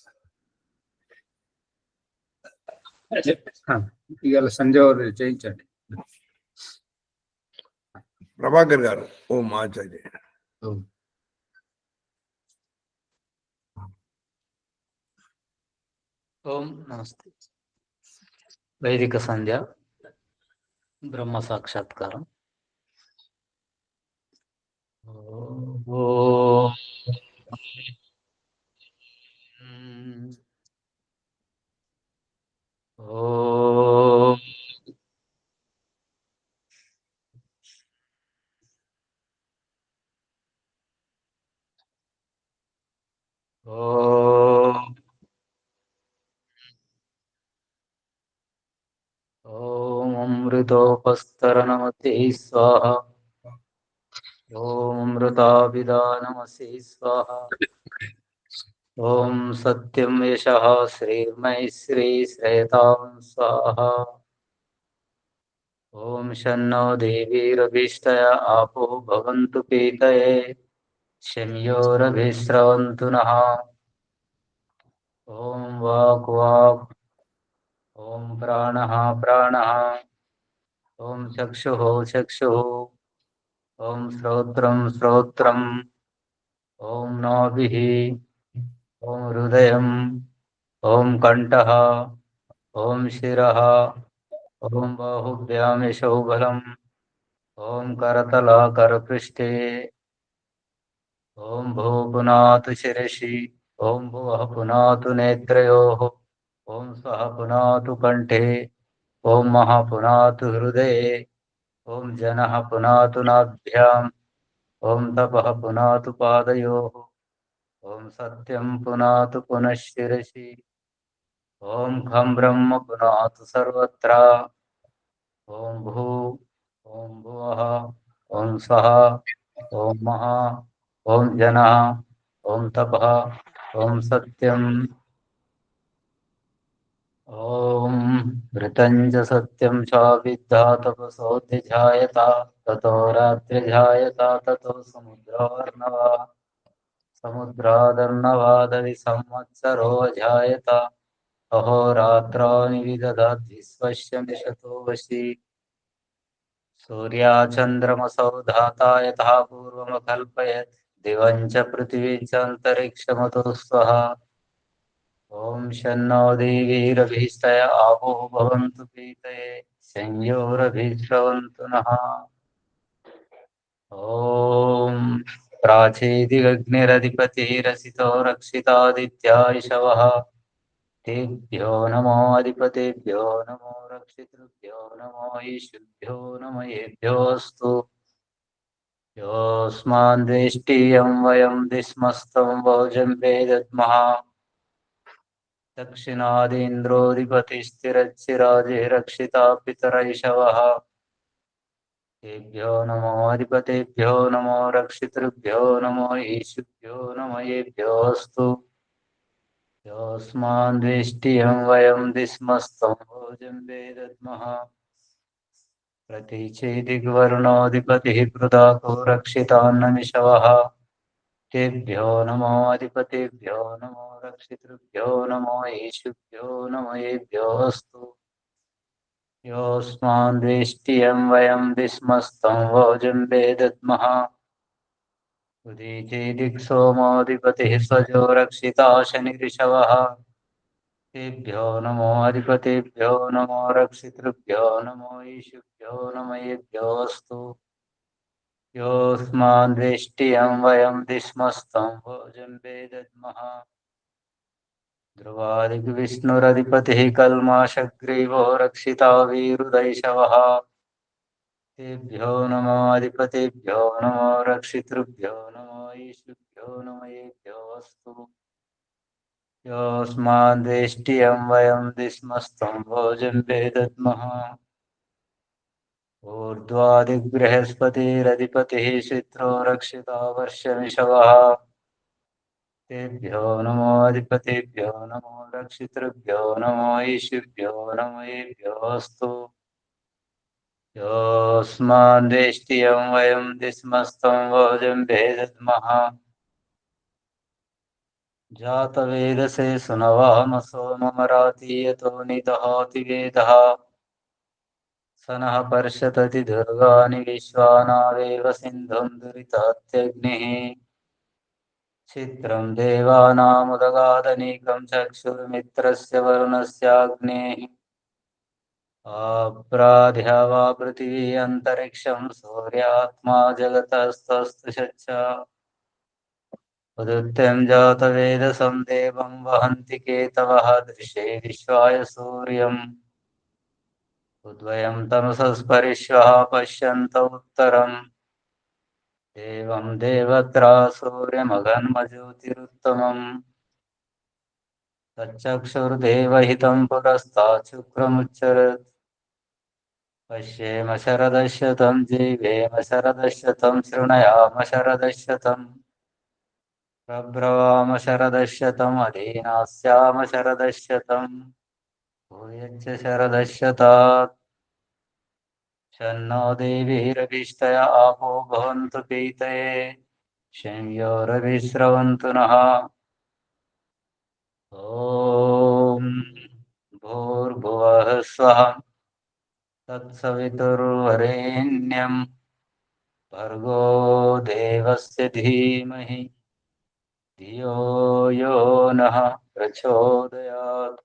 ఇవాళ సంజయ్ చేయించండి. ప్రభాకర్ గారు. ఓం ఆచార్య. ఓం నమస్తే. వైదిక సంధ్య, బ్రహ్మ సాక్షాత్కారం. ఓం ఓం అమృతోపస్తరణమతే స్వాహ. ఓం అమృతాభిదానమసి స్వాహ. ఓం సత్యం యశః శ్రీర్మై శ్రీ శ్రేతాం స్వాహ. ఓం శన్నో దేవీరభీష్టయ ఆపో భవంతు పీతయే శమ్యోరభిస్రవంతు నః. ఓం వాక్ వాక్. ఓం ప్రాణః ప్రాణః. ఓం చక్షుః చక్షుః. ఓం శ్రోత్రం శ్రోత్రం. ఓం నాభిః. ఓం హృదయం. ఓం కంఠః. ఓం శిరః. ఓం బాహుభ్యాం యశోబలం. ఓం కరతలాకరపృష్ఠే. ఓం భూ పునాతు శిరసి. ఓం భువః పునాతు నేత్రయోః. ఓం స్వః పునాతు కంఠే. ఓం మహః పునాతు హృదయే. ఓం జనః పునాతు నాభ్యాం. ఓం తపః పునాతు పాదయోః. ఓం సత్యం పునాతు పునః శిరసి. ఓం ఖం బ్రహ్మ పునాతు సర్వత్రా. ఓం భూ. ఓం భువః. ఓం స్వః. ఓం మహా. ఓం జనః. ఓం తపః. ఓం సత్యం. ఓం ఘృతం చ సత్యం చ విద్ధా తపసోऽధ్యజాయత తతో రాత్ర్యజాయత తతో సముద్రాదర్ణవాదవి సంవత్సరో అజాయత అహోరాత్రాణి విదధాతి స్వస్య మిషతో వశి. సూర్యాచంద్రమసౌ ధాతా యథా పూర్వమకల్పయత్ దివం చ పృథివీ చ అంతరిక్షమతో స్వః. ఓం శన్నో దేవీరభీష్టయ ఆపో భవంతు పీతయే సంయోరభిశ్రవంతు నః. ఓం ప్రాచేదిరధిపతిరసితో రక్షితాదిత్యాయిషవః. తేభ్యో నమో అధిపతిభ్యో నమో రక్షితృభ్యో నమో ఈశుభ్యో నమయేభ్యోऽస్తు. యోస్మాన్ ద్వేష్టియం వయం దిస్మస్తం భోజం వేదద్మః. దక్షిణాదీంద్రోధిపతిస్థిరచ్చిరాజిరక్షితా పితరైషవః. తేభ్యో నమో అధిపతిభ్యో నమో రక్షితృభ్యో నమో ఈశుభ్యో నమయేభ్యోऽస్తు. యోస్మాన్ ద్వేష్టియం వయం దిస్మస్తం భోజం వేదద్మః. ప్రతీచేదిగ్వరుణోధిపతిః పృథాకో రక్షితాన్నమిషవः. తేభ్యో నమో అధిపతిభ్యో నమో రక్షితృభ్యో నమో ఈశుభ్యో నమయేభ్యోऽస్తు. యోస్మాన్ ద్వేష్టియం వయం దిస్మస్తం భోజం వేదద్మః. ఉదీచేదిక్సోమోధిపతిः స్వజో రక్షితా శనిరిషవः. తేభ్యో నమో అధిపతిభ్యో నమో రక్షితృభ్యో నమో ఈశుభ్యో నమయేభ్యోऽస్తు. యోస్మాన్ ద్వేష్టియం వయం దిస్మస్తం భోజం వేదద్మః. ధ్రువాదిగ్విష్ణురధిపతిः కల్మాషగ్రీవో రక్షితా వీరుदैषवः. తేభ్యో నమో అధిపతిభ్యో నమో రక్షితృభ్యో నమో ఈశుభ్యో నమయేభ్యోऽస్తు. యోస్మాన్ ద్వేష్టియం వయం దిస్మస్తం భోజం వేదద్మః. ఊర్ధ్వాదిగ్బృహస్పతిరధిపతిः శిత్రో రక్షితా వర్షమిషవः. తేభ్యో నమో అధిపతిభ్యో నమో రక్షితృభ్యో నమో ఈశుభ్యో నమయేభ్యోऽస్తు. యోస్మాన్ ద్వేష్టియం వయం దిస్మస్తం భోజం వేదద్మః. జాతవేదసే సునవామసో మమరాతీయతో నిదహాతి వేదః. సనః పర్షతతి దుర్గాని విశ్వానావేవ సింధుం దురితాత్యగ్నిః. చిత్రం దేవానాముదగాదనీకం చక్షుర్మిత్రస్య వరుణస్యాగ్నేః. ఆప్రాధ్యవా పృథివీ అంతరిక్షం సూర్యాత్మా జగతస్తస్తు షచ్చ. ఉదిత్యం జాతవేదసం దేవం వహంతి కేతవః దృశే విశ్వాయ సూర్యం. ఉద్వయం తమసస్పరిశ్వః పశ్యంత ఉత్తరం. దేవం దేవత్రా సూర్యమఘన్మజ్యోతిరుత్తమం. तच्चक्षुर्देवहितं पुरस्तात् शुक्रमुच्चरत् पश्येम शरदशतं जीवेम शरदशतं शृणयाम शरदशतं प्रब्रवाम शरदशतम् अधीनास्याम शरदशतं भूयश्च शरदशतात् शन्नो देवीरभिष्टया आपो भवन्तु पीतये शंयोरभिस्रवन्तु नः ॐ भूर्भुवः स्वः तत्सवितुर्वरेण्यं भर्गो देवस्य धीमहि धियो यो नः प्रचोदयात्।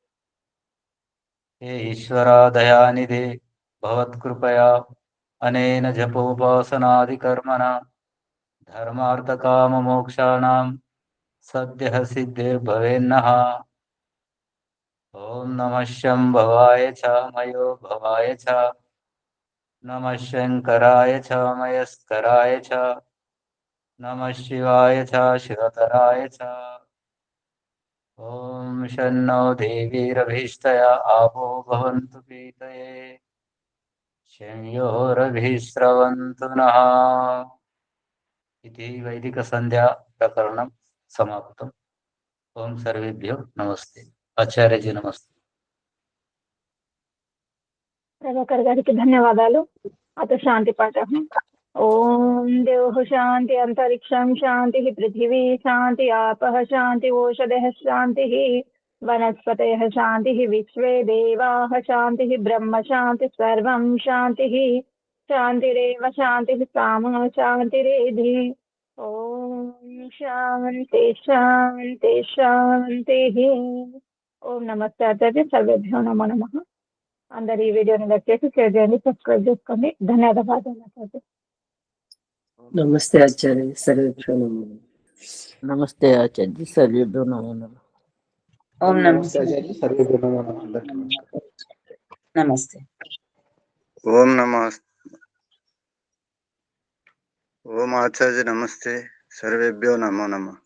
हे ईश्वरा दयानिधे भवत्कृपया अनेन जपोपासनादिकर्मणा धर्मार्थकाममोक्षाणां सद्यः सिद्धिर्भवेन्नः। ॐ नमः शम्भवाय च मयो भवाय च नमः शङ्कराय च मयस्कराय च नमः शिवाय च शिवतराय च। ॐ शन्नो देवीरभीष्टया आपो भवन्तु पीतये शंयोरभिस्रवन्तु नः। इति वैदिकसन्ध्या प्रकरणं समाप्तम्। ओम सर्वेभ्यो नमस्ते। आचार्य जी नमस्ते। ప్రభాకర్ గారికి ధన్యవాదాలు. అత శాంతి పాఠం. ఓం దేవః శాంతి అంతరిక్షం శాంతి పృథివీ శాంతి ఆపః శాంతి ఓషధయః శాంతి వనస్పతయః శాంతి విశ్వే దేవాః శాంతి బ్రహ్మ శాంతి సర్వం శాంతి శాంతిరేవ శాంతి సామ శాంతిరేధి. ఓం శాంతి శాంతి శాంతి. ఓం నమస్తే ఆచార్య. సర్వేభ్యో నమో నమః. అందరు ఈ వీడియోని లైక్ చేసి షేర్ చేయండి, సబ్స్క్రైబ్ చేసుకోండి. ధన్యవాదాలు. నమస్తే ఆచార్య. సర్వేభ్యో నమః. నమస్తే ఆచార్య. సర్వేభ్యో నమో నమః. ఓం నమస్తే నమస్తే. ఆచార్య. సర్వేభ్యో నమో నమః. అందరికీ నమస్కారం. నమస్తే. ఓం నమః. ఓం ఆచార్య నమస్తే. సర్వేభ్యో నమో నమః.